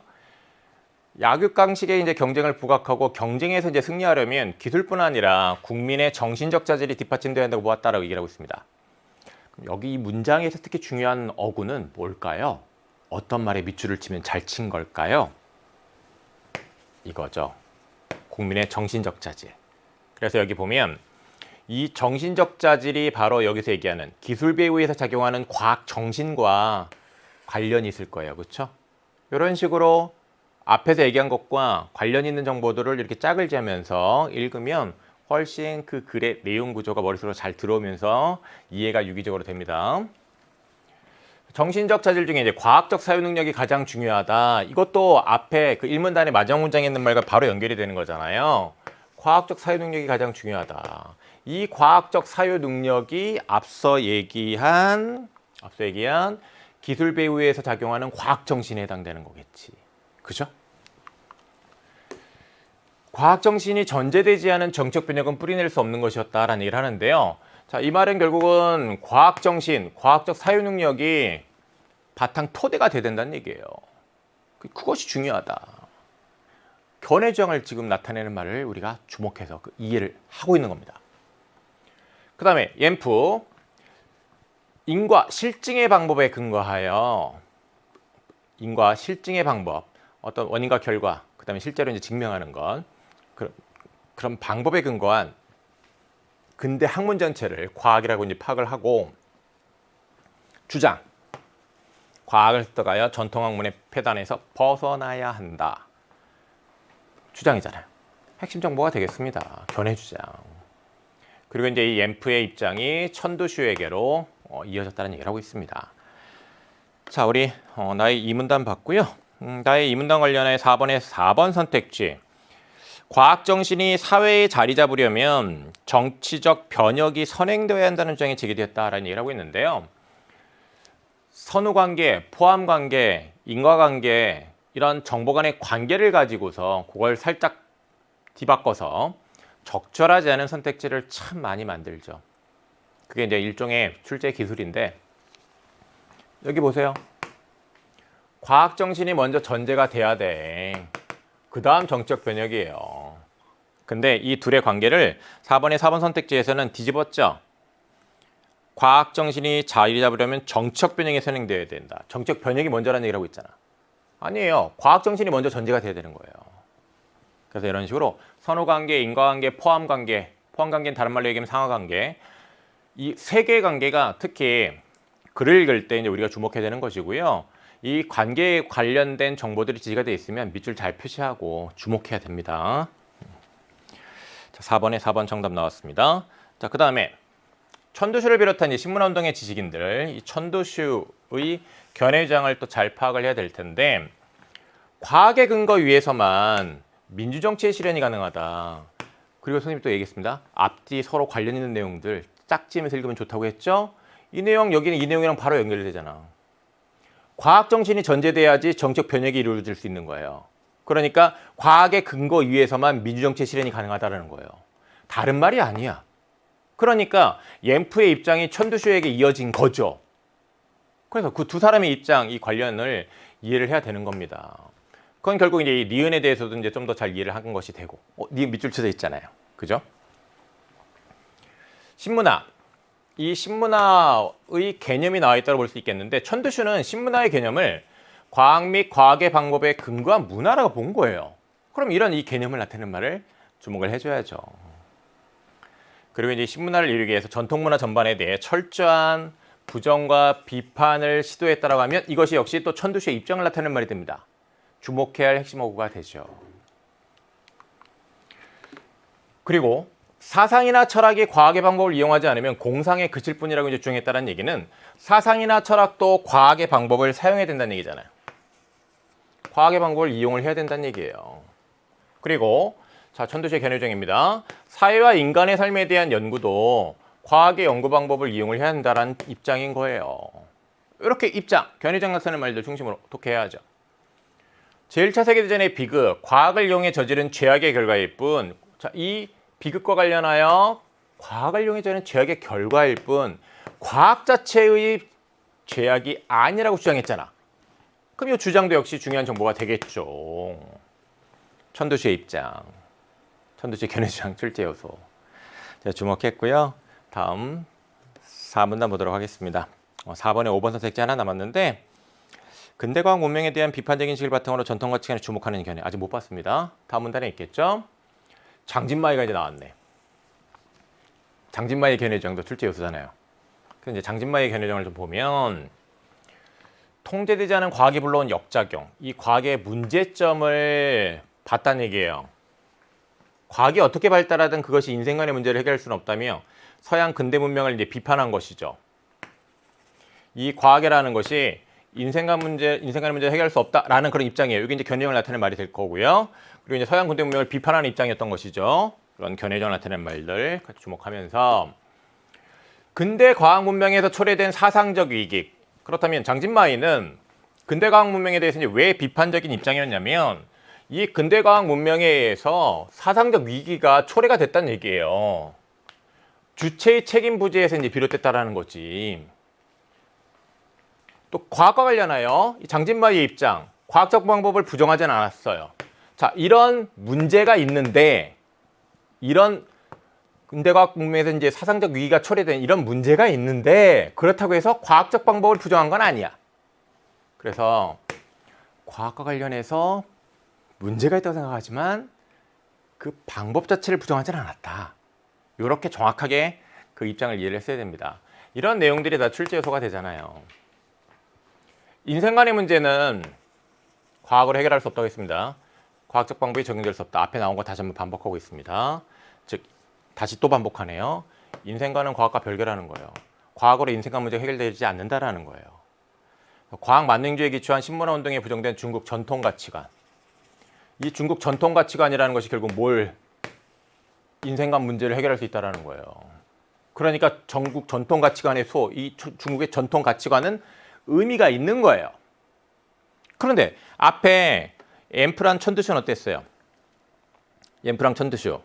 약육강식의 이제 경쟁을 부각하고 경쟁에서 이제 승리하려면 기술뿐 아니라 국민의 정신적 자질이 뒷받침되어야 한다고 보았다라고 얘기를 하고 있습니다. 그럼 여기 이 문장에서 특히 중요한 어구는 뭘까요? 어떤 말에 밑줄을 치면 잘 친 걸까요? 이거죠. 국민의 정신적 자질. 그래서 여기 보면 이 정신적 자질이 바로 여기서 얘기하는 기술 배후에서 작용하는 과학 정신과 관련이 있을 거예요. 그렇죠? 이런 식으로 앞에서 얘기한 것과 관련 있는 정보들을 이렇게 짝을 지으면서 읽으면 훨씬 그 글의 내용 구조가 머릿속으로 잘 들어오면서 이해가 유기적으로 됩니다. 정신적 자질 중에 이제 과학적 사유 능력이 가장 중요하다. 이것도 앞에 그 1문단의 마지막 문장에 있는 말과 바로 연결이 되는 거잖아요. 과학적 사유 능력이 가장 중요하다. 이 과학적 사유 능력이 앞서 얘기한 기술 배후에서 작용하는 과학 정신에 해당되는 거겠지. 그죠? 과학 정신이 전제되지 않은 정책 변혁은 뿌리낼 수 없는 것이었다라는 얘기를 하는데요. 자, 이 말은 결국은 과학 정신, 과학적 사유 능력이 바탕 토대가 돼야 된다는 얘기예요. 그것이 중요하다. 견해 주장을 지금 나타내는 말을 우리가 주목해서 이해를 하고 있는 겁니다. 그 다음에 옌프 인과 실증의 방법에 근거하여 인과 실증의 방법 어떤 원인과 결과 그 다음에 실제로 이제 증명하는 것 그런 방법에 근거한 근대 학문 전체를 과학이라고 이제 파악을 하고 주장 과학을 습득하여 전통 학문의 폐단에서 벗어나야 한다. 주장이잖아요. 핵심 정보가 되겠습니다. 견해 주장. 그리고 이제 이 옌프의 입장이 천두슈에게로 이어졌다는 얘기를 하고 있습니다. 자, 우리 나의 이 문단 봤고요. 나의 이 문단 관련해 4번의 4번 선택지. 과학 정신이 사회에 자리 잡으려면 정치적 변혁이 선행되어야 한다는 주장이 제기되었다라는 얘기를 하고 있는데요. 선후관계, 포함관계, 인과관계 이런 정보 간의 관계를 가지고서 그걸 살짝 뒤바꿔서 적절하지 않은 선택지를 참 많이 만들죠. 그게 이제 일종의 출제 기술인데, 여기 보세요. 과학 정신이 먼저 전제가 돼야 돼. 그 다음 정책 변혁이에요. 근데 이 둘의 관계를 4번의 4번 선택지에서는 뒤집었죠. 과학 정신이 자리 잡으려면 정책 변혁이 선행되어야 된다. 정책 변혁이 먼저라는 얘기를 하고 있잖아. 아니에요. 과학 정신이 먼저 전제가 돼야 되는 거예요. 그래서 이런 식으로 선후관계, 인과관계, 포함관계, 포함관계는 다른 말로 얘기하면 상하관계, 이 세 개의 관계가 특히 글을 읽을 때 이제 우리가 주목해야 되는 것이고요. 이 관계에 관련된 정보들이 지시가 되어 있으면 밑줄 잘 표시하고 주목해야 됩니다. 자, 4번에 4번 정답 나왔습니다. 자, 그 다음에 천도슈를 비롯한 이 신문화운동의 지식인들, 이 천도슈의 견해 주장을 또 잘 파악을 해야 될 텐데, 과학의 근거 위에서만 민주정치의 실현이 가능하다. 그리고 선생님이 또 얘기했습니다. 앞뒤 서로 관련 있는 내용들 짝지으면서 읽으면 좋다고 했죠? 이 내용, 여기는 이 내용이랑 바로 연결되잖아. 과학 정신이 전제돼야지 정책 변혁이 이루어질 수 있는 거예요. 그러니까 과학의 근거 위에서만 민주정치의 실현이 가능하다는 거예요. 다른 말이 아니야. 그러니까 옌프의 입장이 천두슈에게 이어진 거죠. 그래서 그 두 사람의 입장, 이 관련을 이해를 해야 되는 겁니다. 그건 결국 이제 이 니은에 대해서도 이제 좀 더 잘 이해를 하는 것이 되고, 니은 밑줄 쳐져 있잖아요. 그죠? 신문화. 이 신문화의 개념이 나와 있다고 볼 수 있겠는데, 천두슈는 신문화의 개념을 과학 및 과학의 방법에 근거한 문화라고 본 거예요. 그럼 이런 이 개념을 나타내는 말을 주목을 해줘야죠. 그리고 이제 신문화를 이루기 위해서 전통문화 전반에 대해 철저한 부정과 비판을 시도했다라고 하면 이것이 역시 또 천두슈의 입장을 나타내는 말이 됩니다. 주목해야 할 핵심 어구가 되죠. 그리고 사상이나 철학이 과학의 방법을 이용하지 않으면 공상에 그칠 뿐이라고 이제 주장했다는 얘기는 사상이나 철학도 과학의 방법을 사용해야 된다는 얘기잖아요. 과학의 방법을 이용을 해야 된다는 얘기예요. 그리고 자, 천두슈의 견해주장입니다. 사회와 인간의 삶에 대한 연구도 과학의 연구 방법을 이용을 해야 한다는 입장인 거예요. 이렇게 입장, 견해주장 나타내는 말들 중심으로 독해야죠. 제1차 세계대전의 비극, 과학을 이용해 저지른 죄악의 결과일 뿐, 자, 이 비극과 관련하여 과학을 이용해 저지른 죄악의 결과일 뿐 과학 자체의 죄악이 아니라고 주장했잖아. 그럼 이 주장도 역시 중요한 정보가 되겠죠. 천두슈의 입장, 천두슈의 견해주장 출제 요소. 자, 주목했고요. 다음 4문단 보도록 하겠습니다. 4번에 5번 선택지 하나 남았는데, 근대과학 문명에 대한 비판적인 인식을 바탕으로 전통 가치관에 주목하는 견해. 아직 못 봤습니다. 다음 문단에 있겠죠. 장진마이가 이제 나왔네. 장진마이 견해주장도 출제 요소잖아요. 그래서 이제 장진마이 견해주장을 좀 보면, 통제되지 않은 과학이 불러온 역작용, 이 과학의 문제점을 봤다는 얘기예요. 과학이 어떻게 발달하든 그것이 인생관의 문제를 해결할 수는 없다며 서양 근대 문명을 이제 비판한 것이죠. 이 과학이라는 것이 인생관의 문제를 해결할 수 없다라는 그런 입장이에요. 이게 이제 견해정을 나타내는 말이 될 거고요. 그리고 이제 서양 근대 문명을 비판하는 입장이었던 것이죠. 그런 견해정을 나타내는 말들 같이 주목하면서, 근대 과학 문명에서 초래된 사상적 위기. 그렇다면 장진마이는 근대 과학 문명에 대해서 이제 왜 비판적인 입장이었냐면, 이 근대 과학 문명에 의해서 사상적 위기가 초래가 됐다는 얘기예요. 주체의 책임 부재에서 이제 비롯됐다라는 거지. 또 과학과 관련하여 이 장진마이의 입장, 과학적 방법을 부정하지는 않았어요. 자, 이런 문제가 있는데, 이런 근대과학 문명에서 이제 사상적 위기가 초래된 이런 문제가 있는데, 그렇다고 해서 과학적 방법을 부정한 건 아니야. 그래서 과학과 관련해서 문제가 있다고 생각하지만 그 방법 자체를 부정하지는 않았다. 이렇게 정확하게 그 입장을 이해를 했어야 됩니다. 이런 내용들이 다 출제 요소가 되잖아요. 인생관의 문제는 과학으로 해결할 수 없다고 했습니다. 과학적 방법이 적용될 수 없다. 앞에 나온 거 다시 한번 반복하고 있습니다. 즉, 다시 또 반복하네요. 인생관은 과학과 별개라는 거예요. 과학으로 인생관 문제가 해결되지 않는다라는 거예요. 과학 만능주의에 기초한 신문화 운동에 부정된 중국 전통 가치관. 이 중국 전통 가치관이라는 것이 결국 인생관 문제를 해결할 수 있다는 거예요. 그러니까 전국 전통 가치관의 이 중국의 전통 가치관은 의미가 있는 거예요. 그런데 앞에 앰프란 천두슈는 어땠어요? 옌프랑 천드쇼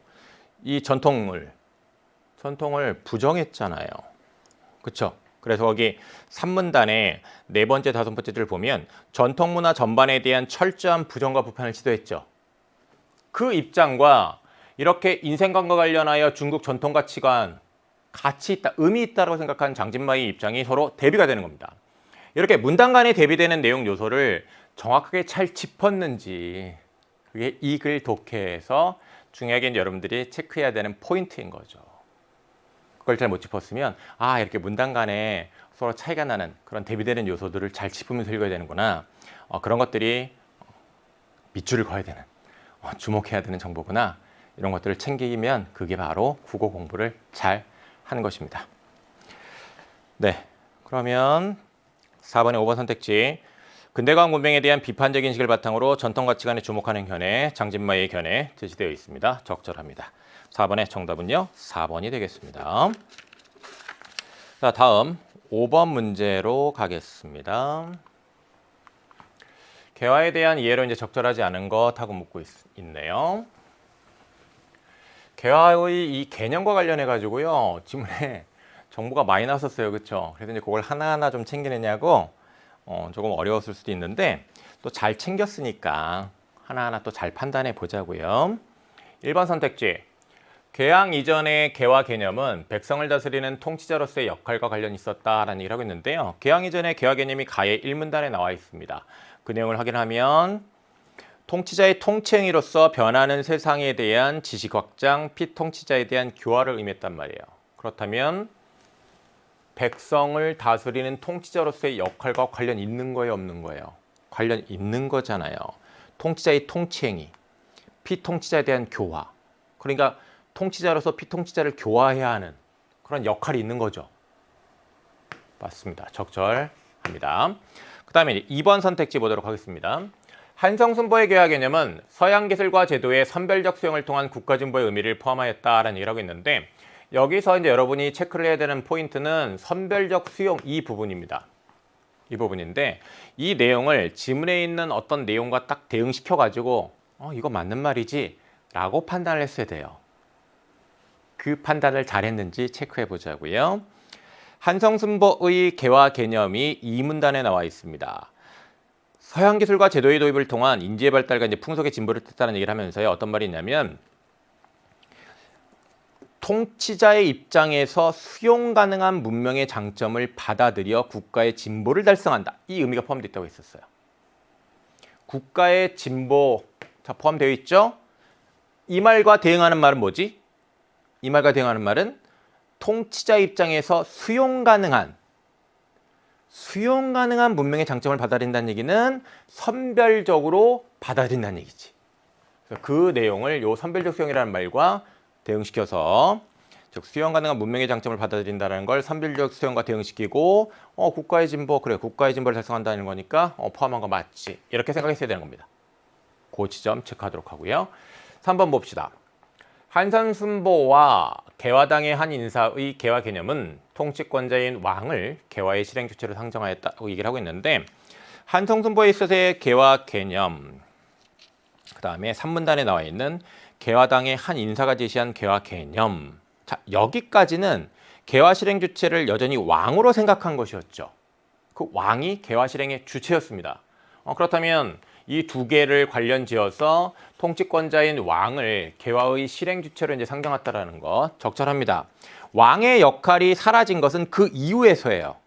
이 전통을 부정했잖아요. 그렇죠? 그래서 거기 산문단의 네 번째, 다섯 번째 줄 보면 전통문화 전반에 대한 철저한 부정과 비판을 시도했죠. 그 입장과 이렇게 인생관과 관련하여 중국 전통 가치관, 가치 있다, 의미 있다고 생각하는 장진마의 입장이 서로 대비가 되는 겁니다. 이렇게 문단 간에 대비되는 내용 요소를 정확하게 잘 짚었는지 그게 이 글 독해에서 중요하게 여러분들이 체크해야 되는 포인트인 거죠. 그걸 잘 못 짚었으면 이렇게 문단 간에 서로 차이가 나는 그런 대비되는 요소들을 잘 짚으면서 읽어야 되는구나. 그런 것들이 밑줄을 그어야 되는, 주목해야 되는 정보구나. 이런 것들을 챙기면 그게 바로 국어 공부를 잘 하는 것입니다. 네, 그러면 4번의 5번 선택지. 근대과학 문명에 대한 비판적 인식을 바탕으로 전통 가치관에 주목하는 견해, 장진마의 견해 제시되어 있습니다. 적절합니다. 4번의 정답은요, 4번이 되겠습니다. 자, 다음 5번 문제로 가겠습니다. 개화에 대한 이해로 이제 적절하지 않은 것 하고 묻고 있네요. 개화의 이 개념과 관련해 가지고요, 지문에 정보가 많이 나왔었어요. 그렇죠? 그래서 이제 그걸 하나하나 좀 챙기느냐고 조금 어려웠을 수도 있는데 또 잘 챙겼으니까 하나하나 또 잘 판단해 보자고요. 1번 선택지. 개항 이전의 개화 개념은 백성을 다스리는 통치자로서의 역할과 관련이 있었다라는 얘기를 하고 있는데요. 개항 이전의 개화 개념이 가의 1문단에 나와 있습니다. 그 내용을 확인하면 통치자의 통치행위로서 변하는 세상에 대한 지식 확장, 피통치자에 대한 교화를 의미했단 말이에요. 그렇다면 백성을 다스리는 통치자로서의 역할과 관련 있는 거예요, 없는 거예요? 관련 있는 거잖아요. 통치자의 통치행위, 피통치자에 대한 교화. 그러니까 통치자로서 피통치자를 교화해야 하는 그런 역할이 있는 거죠. 맞습니다. 적절합니다. 그 다음에 2번 선택지 보도록 하겠습니다. 한성순보의 개화 개념은 서양 기술과 제도의 선별적 수용을 통한 국가진보의 의미를 포함하였다라는 얘기를 하고 있는데 여기서 이제 여러분이 체크를 해야 되는 포인트는 선별적 수용 이 부분입니다. 이 부분인데 이 내용을 지문에 있는 어떤 내용과 딱 대응시켜 가지고 이거 맞는 말이지 라고 판단을 했어야 돼요. 그 판단을 잘했는지 체크해 보자고요. 한성순보의 개화 개념이 이 문단에 나와 있습니다. 서양 기술과 제도의 도입을 통한 인지의 발달과 이제 풍속의 진보를 뜻하는 얘기를 하면서요. 어떤 말이 있냐면 통치자의 입장에서 수용 가능한 문명의 장점을 받아들여 국가의 진보를 달성한다. 이 의미가 포함되어 있다고 했었어요. 국가의 진보 포함되어 있죠? 이 말과 대응하는 말은 뭐지? 이 말과 대응하는 말은 통치자 입장에서 수용 가능한 문명의 장점을 받아들인다는 얘기는 선별적으로 받아들인다는 얘기지. 그 내용을 요 선별적 수용이라는 말과 대응시켜서 즉 수용 가능한 문명의 장점을 받아들인다는 걸 선별적 수용과 대응시키고 국가의 진보, 그래 국가의 진보를 달성한다는 거니까 포함한 거 맞지. 이렇게 생각했어야 되는 겁니다. 그 지점 체크하도록 하고요. 3번 봅시다. 한성순보와 개화당의 한 인사의 개화 개념은 통치권자인 왕을 개화의 실행 주체로 상정하였다고 얘기를 하고 있는데 한성순보에 있어서의 개화 개념 그 다음에 3문단에 나와 있는 개화당의 한 인사가 제시한 개화 개념. 자, 여기까지는 개화 실행 주체를 여전히 왕으로 생각한 것이었죠. 그 왕이 개화 실행의 주체였습니다. 그렇다면 이 두 개를 관련 지어서 통치권자인 왕을 개화의 실행 주체로 이제 상정했다라는 것 적절합니다. 왕의 역할이 사라진 것은 그 이후에서예요.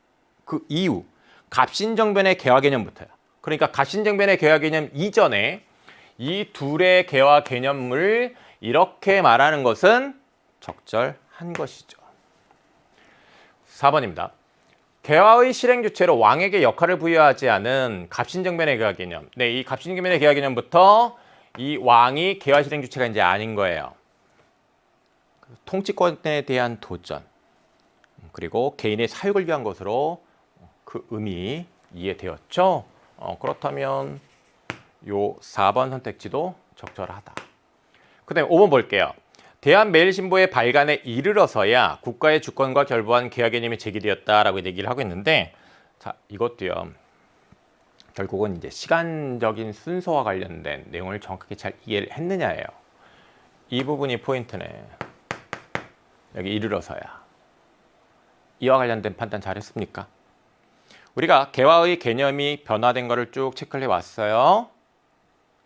그 이후 갑신정변의 개화 개념부터요. 그러니까 갑신정변의 개화 개념 이전에 이 둘의 개화 개념을 이렇게 말하는 것은 적절한 것이죠. 4번입니다. 개화의 실행 주체로 왕에게 역할을 부여하지 않은 갑신정변의 개화 개념. 네, 이 갑신정변의 개화 개념부터 이 왕이 개화 실행 주체가 이제 아닌 거예요. 통치권에 대한 도전 그리고 개인의 사육을 위한 것으로 그 의미 이해되었죠. 그렇다면 요 4번 선택지도 적절하다. 그 다음에 5번 볼게요. 대한매일신보의 발간에 이르러서야 국가의 주권과 결부한 개화 개념이 제기되었다라고 얘기를 하고 있는데 자, 이것도요. 결국은 이제 시간적인 순서와 관련된 내용을 정확하게 잘 이해를 했느냐예요. 이 부분이 포인트네. 여기 이르러서야. 이와 관련된 판단 잘했습니까? 우리가 개화의 개념이 변화된 거를 쭉 체크를 해왔어요.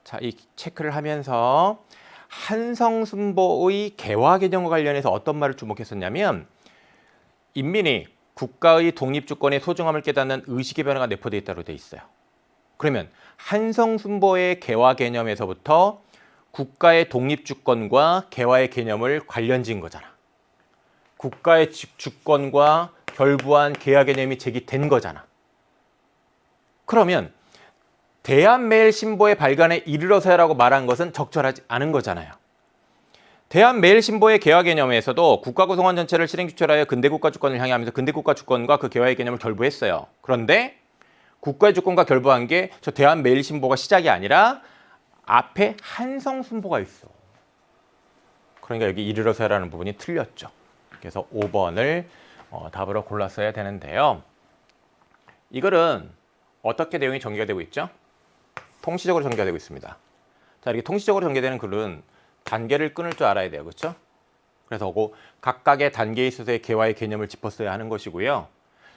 자, 이 체크를 하면서 한성순보의 개화 개념과 관련해서 어떤 말을 주목했었냐면 인민이 국가의 독립주권의 소중함을 깨닫는 의식의 변화가 내포되어 있다고 되어 있어요. 그러면 한성순보의 개화 개념에서부터 국가의 독립주권과 개화의 개념을 관련지은 거잖아. 국가의 주권과 결부한 개화 개념이 제기된 거잖아. 그러면 대한매일신보의 발간에 이르러서야라고 말한 것은 적절하지 않은 거잖아요. 대한매일신보의 개화 개념에서도 국가 구성원 전체를 실행 규칙하여 근대국가 주권을 향하면서 근대국가 주권과 그 개화의 개념을 결부했어요. 그런데 국가의 주권과 결부한 게 저 대한매일신보가 시작이 아니라 앞에 한성순보가 있어. 그러니까 여기 이르러서야라는 부분이 틀렸죠. 그래서 5번을 답으로 골랐어야 되는데요. 이거는 어떻게 내용이 전개가 되고 있죠? 통시적으로 전개가 되고 있습니다. 자, 이렇게 통시적으로 전개되는 글은 단계를 끊을 줄 알아야 돼요. 그렇죠? 그래서 각각의 단계에 있어서의 개화의 개념을 짚었어야 하는 것이고요.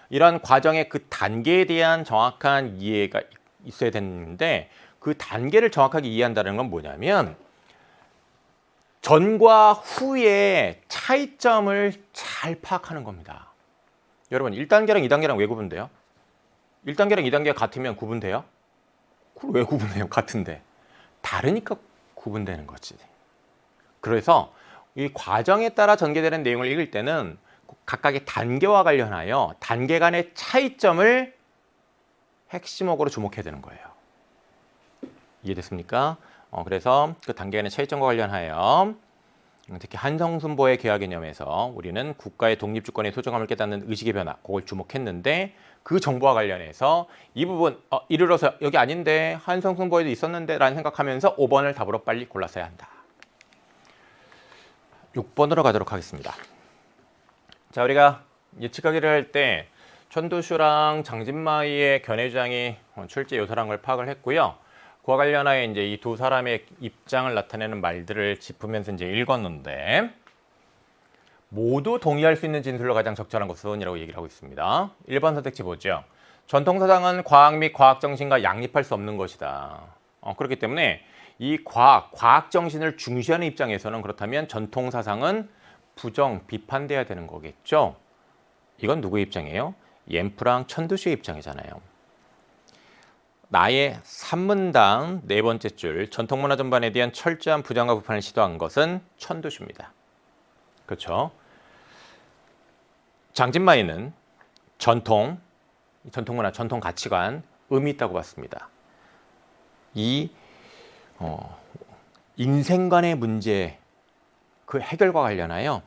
이런 과정의 그 단계에 대한 정확한 이해가 있어야 되는데 그 단계를 정확하게 이해한다는 건 뭐냐면 전과 후의 차이점을 잘 파악하는 겁니다. 여러분 1단계랑 2단계랑 왜 구분돼요? 1단계랑 2단계가 같으면 구분돼요? 그걸 왜 구분해요? 같은데. 다르니까 구분되는 거지. 그래서 이 과정에 따라 전개되는 내용을 읽을 때는 각각의 단계와 관련하여 단계 간의 차이점을 핵심어구로 주목해야 되는 거예요. 이해됐습니까? 그래서 그 단계 간의 차이점과 관련하여 특히 한성순보의 개화 개념에서 우리는 국가의 독립주권의 소중함을 깨닫는 의식의 변화, 그걸 주목했는데 그 정보와 관련해서 이 부분 이르러서 여기 아닌데 한성순보에도 있었는데 라는 생각하면서 5번을 답으로 빨리 골랐어야 한다. 6번으로 가도록 하겠습니다. 자, 우리가 예측하기를 할 때 천도슈랑 장진마이의 견해주장이 출제 요소란 걸 파악을 했고요. 그와 관련하여 이제 이 두 사람의 입장을 나타내는 말들을 짚으면서 이제 읽었는데 모두 동의할 수 있는 진술로 가장 적절한 것은 이라고 얘기를 하고 있습니다. 1번 선택지 보죠. 전통사상은 과학 및 과학정신과 양립할 수 없는 것이다. 그렇기 때문에 이 과학정신을 중시하는 입장에서는 그렇다면 전통사상은 부정, 비판돼야 되는 거겠죠. 이건 누구의 입장이에요? 옌프랑 천두슈의 입장이잖아요. 나의 산문당 네 번째 줄 전통문화 전반에 대한 철저한 부정과 비판을 시도한 것은 천두슈입니다. 그렇죠? 장진마이는 전통문화, 전통 가치관 의미 있다고 봤습니다. 이 인생관의 문제 그 해결과 관련하여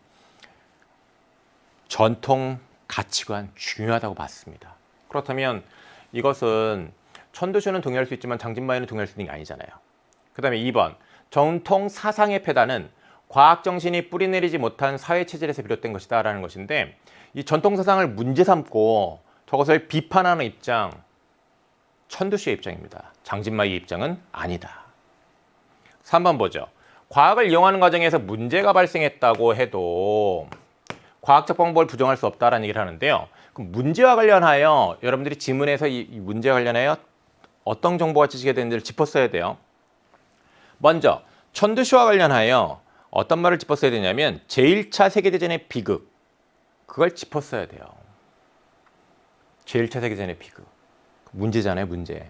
전통 가치관 중요하다고 봤습니다. 그렇다면 이것은 천도슈는 동의할 수 있지만 장진마이는 동의할 수 있는 게 아니잖아요. 그 다음에 2번 전통 사상의 폐단은 과학정신이 뿌리내리지 못한 사회체질에서 비롯된 것이다 라는 것인데 이 전통 사상을 문제 삼고 저것을 비판하는 입장 천도슈의 입장입니다. 장진마이의 입장은 아니다. 3번 보죠. 과학을 이용하는 과정에서 문제가 발생했다고 해도 과학적 방법을 부정할 수 없다라는 얘기를 하는데요. 그럼 문제와 관련하여 여러분들이 지문에서 이 문제와 관련하여 어떤 정보가 지시가 되는지를 짚었어야 돼요. 먼저 천두슈와 관련하여 어떤 말을 짚었어야 되냐면 제1차 세계대전의 비극 그걸 짚었어야 돼요. 제1차 세계대전의 비극 문제잖아요. 문제.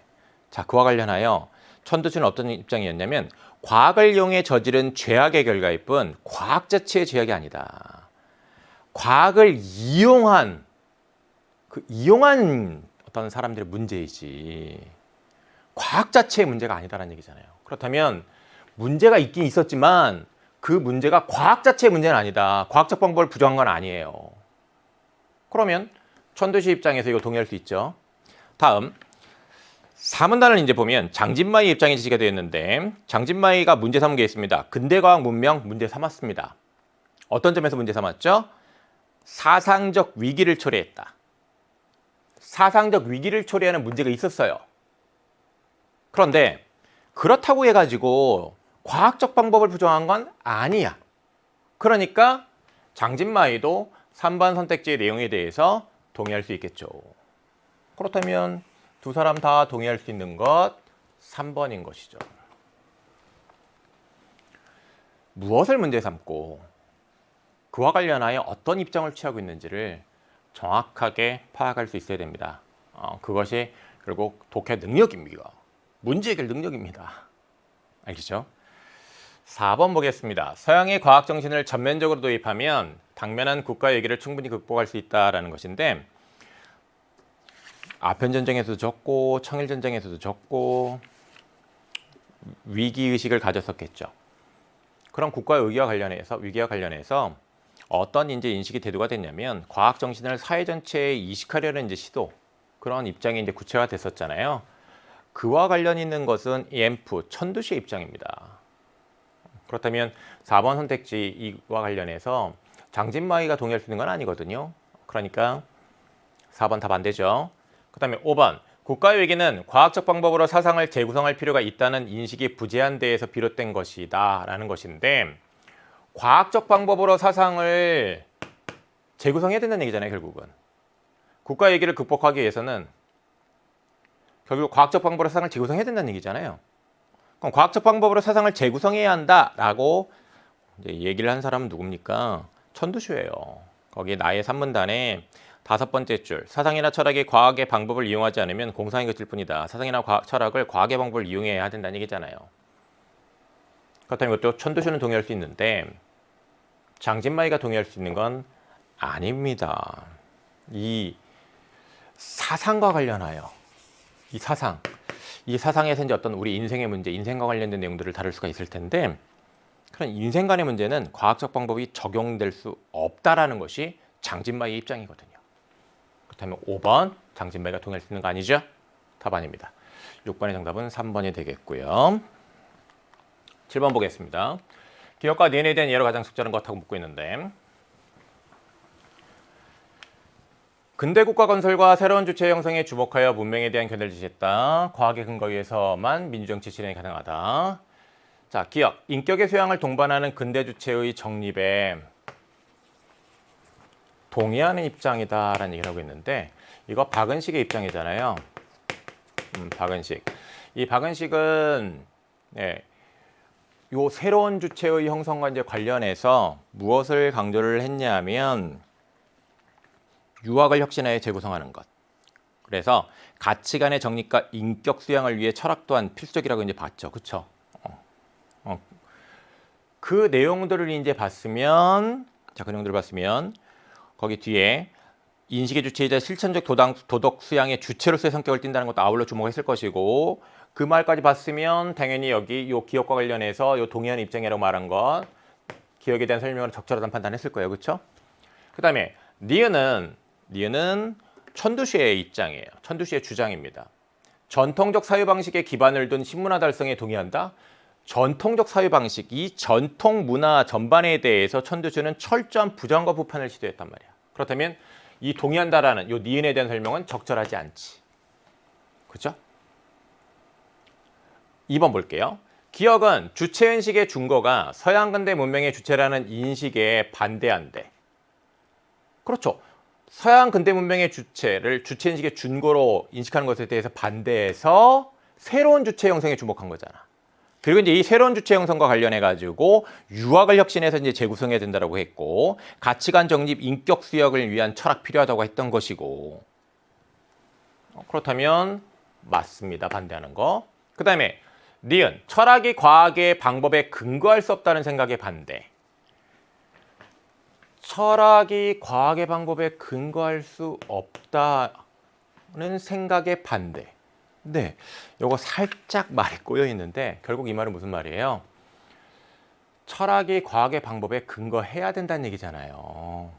자, 그와 관련하여 천두슈는 어떤 입장이었냐면 과학을 이용해 저지른 죄악의 결과일 뿐 과학 자체의 죄악이 아니다. 과학을 이용한 어떤 사람들의 문제이지 과학 자체의 문제가 아니다라는 얘기잖아요. 그렇다면 문제가 있긴 있었지만 그 문제가 과학 자체의 문제는 아니다. 과학적 방법을 부정한 건 아니에요. 그러면 천도슈 입장에서 이거 동의할 수 있죠. 다음 4문단을 이제 보면 장진마이 입장이 제시가 되어 있는데 장진마이가 문제 삼은 게 있습니다. 근대과학 문명 문제 삼았습니다. 어떤 점에서 문제 삼았죠? 사상적 위기를 초래했다. 사상적 위기를 초래하는 문제가 있었어요. 그런데 그렇다고 해가지고 과학적 방법을 부정한 건 아니야. 그러니까 장진마이도 3번 선택지의 내용에 대해서 동의할 수 있겠죠. 그렇다면 두 사람 다 동의할 수 있는 것 3번인 것이죠. 무엇을 문제 삼고 그와 관련하여 어떤 입장을 취하고 있는지를 정확하게 파악할 수 있어야 됩니다. 그것이 결국 독해 능력입니다. 문제 해결 능력입니다. 알겠죠? 4번 보겠습니다. 서양의 과학 정신을 전면적으로 도입하면 당면한 국가 위기를 충분히 극복할 수 있다라는 것인데, 아편 전쟁에서도 졌고 청일 전쟁에서도 졌고 위기 의식을 가졌었겠죠. 그런 국가 위기와 관련해서 어떤 이제 인식이 대두가 됐냐면, 과학 정신을 사회 전체에 이식하려는 이제 시도, 그런 입장이 이제 구체화됐었잖아요. 그와 관련 있는 것은 EMF 천두시의 입장입니다. 그렇다면 4번 선택지 이와 관련해서 장진마이가 동의할 수 있는 건 아니거든요. 그러니까 4번 답 안 되죠. 그 다음에 5번, 국가위기는 과학적 방법으로 사상을 재구성할 필요가 있다는 인식이 부재한 데에서 비롯된 것이다 라는 것인데, 과학적 방법으로 사상을 재구성해야 된다는 얘기잖아요. 결국은 국가위기를 극복하기 위해서는 결국 과학적 방법으로 사상을 재구성해야 된다는 얘기잖아요. 그럼 과학적 방법으로 사상을 재구성해야 한다라고 이제 얘기를 한 사람은 누굽니까? 천두슈예요. 거기 나의 산문단에 5번째 줄, 사상이나 철학이 과학의 방법을 이용하지 않으면 공상이 그칠 뿐이다. 사상이나 철학을 과학의 방법을 이용해야 된다는 얘기잖아요. 그렇다면 이것도 천두슈는 동의할 수 있는데 장진마이가 동의할 수 있는 건 아닙니다. 이 사상과 관련하여 이 사상에서 이제 어떤 우리 인생의 문제, 인생과 관련된 내용들을 다룰 수가 있을 텐데, 그런 인생 간의 문제는 과학적 방법이 적용될 수 없다라는 것이 장진마이의 입장이거든요. 그렇다면 5번 장진마이가 동의할 수 있는 거 아니죠? 답 아닙니다. 6번의 정답은 3번이 되겠고요. 7번 보겠습니다. 기억과 DNA에 대한 예로 가장 적절한 것 하고 묻고 있는데, 근대 국가 건설과 새로운 주체 형성에 주목하여 문명에 대한 견해를 제시했다. 과학의 근거 위에서만 민주정치 실현이 가능하다. 자, 기억, 인격의 소양을 동반하는 근대 주체의 정립에 동의하는 입장이다라는 얘기를 하고 있는데, 이거 박은식의 입장이잖아요. 박은식. 이 박은식은 요 새로운 주체의 형성과 이제 관련해서 무엇을 강조를 했냐면, 유학을 혁신하여 재구성하는 것. 그래서 가치관의 정립과 인격 수양을 위해 철학 또한 필수적이라고 이제 봤죠. 그렇죠? 그 내용들을 이제 봤으면, 자, 그 내용들을 봤으면 거기 뒤에 인식의 주체이자 실천적 도덕 수양의 주체로서의 성격을 띈다는 것도 아울러 주목했을 것이고, 그 말까지 봤으면 당연히 여기 요 기억과 관련해서 요 동의하는 입장이라고 말한 것, 기억에 대한 설명으로 적절하다는 판단했을 거예요. 그렇죠? 그다음에 니은은 천두시의 입장이에요. 천두시의 주장입니다. 전통적 사유 방식에 기반을 둔 신문화 달성에 동의한다. 전통적 사유 방식, 이 전통 문화 전반에 대해서 천두시는 철저한 부정과 부판을 시도했단 말이야. 그렇다면 이 동의한다라는 요 니은에 대한 설명은 적절하지 않지. 그렇죠? 2번 볼게요. 기억은 주체인식의 준거가 서양 근대 문명의 주체라는 인식에 반대한대. 그렇죠. 서양 근대 문명의 주체를 주체인식의 준거로 인식하는 것에 대해서 반대해서 새로운 주체 형성에 주목한 거잖아. 그리고 이제 이 새로운 주체 형성과 관련해 가지고 유학을 혁신해서 이제 재구성해야 된다라고 했고, 가치관 정립, 인격 수역을 위한 철학 필요하다고 했던 것이고, 그렇다면 맞습니다. 반대하는 거. 그다음에 니은, 철학이 과학의 방법에 근거할 수 없다는 생각에 반대. 철학이 과학의 방법에 근거할 수 없다는 생각에 반대. 네, 요거 살짝 말이 꼬여 있는데 결국 이 말은 무슨 말이에요? 철학이 과학의 방법에 근거해야 된다는 얘기잖아요.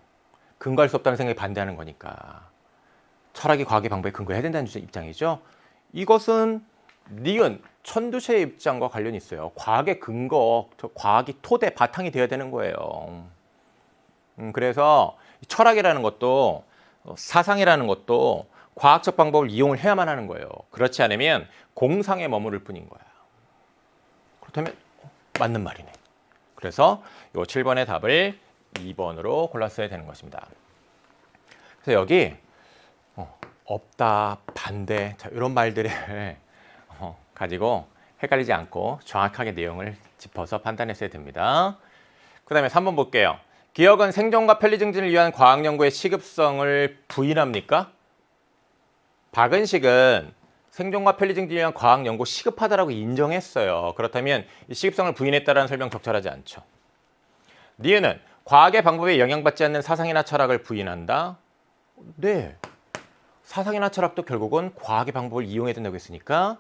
근거할 수 없다는 생각에 반대하는 거니까. 철학이 과학의 방법에 근거해야 된다는 입장이죠. 이것은 니은, 천두시의 입장과 관련이 있어요. 과학의 근거, 과학이 토대, 바탕이 되어야 되는 거예요. 그래서 철학이라는 것도, 사상이라는 것도 과학적 방법을 이용을 해야만 하는 거예요. 그렇지 않으면 공상에 머무를 뿐인 거야. 그렇다면 맞는 말이네. 그래서 요 7번의 답을 2번으로 골랐어야 되는 것입니다. 그래서 여기 없다, 반대, 자, 이런 말들을 가지고 헷갈리지 않고 정확하게 내용을 짚어서 판단했어야 됩니다. 그 다음에 3번 볼게요. 기억은 생존과 편리 증진을 위한 과학 연구의 시급성을 부인합니까? 박은식은 생존과 편리 증진을 위한 과학 연구 시급하다라고 인정했어요. 그렇다면 이 시급성을 부인했다라는 설명 적절하지 않죠. 니은은 과학의 방법에 영향받지 않는 사상이나 철학을 부인한다. 네. 사상이나 철학도 결국은 과학의 방법을 이용해야 된다고 했으니까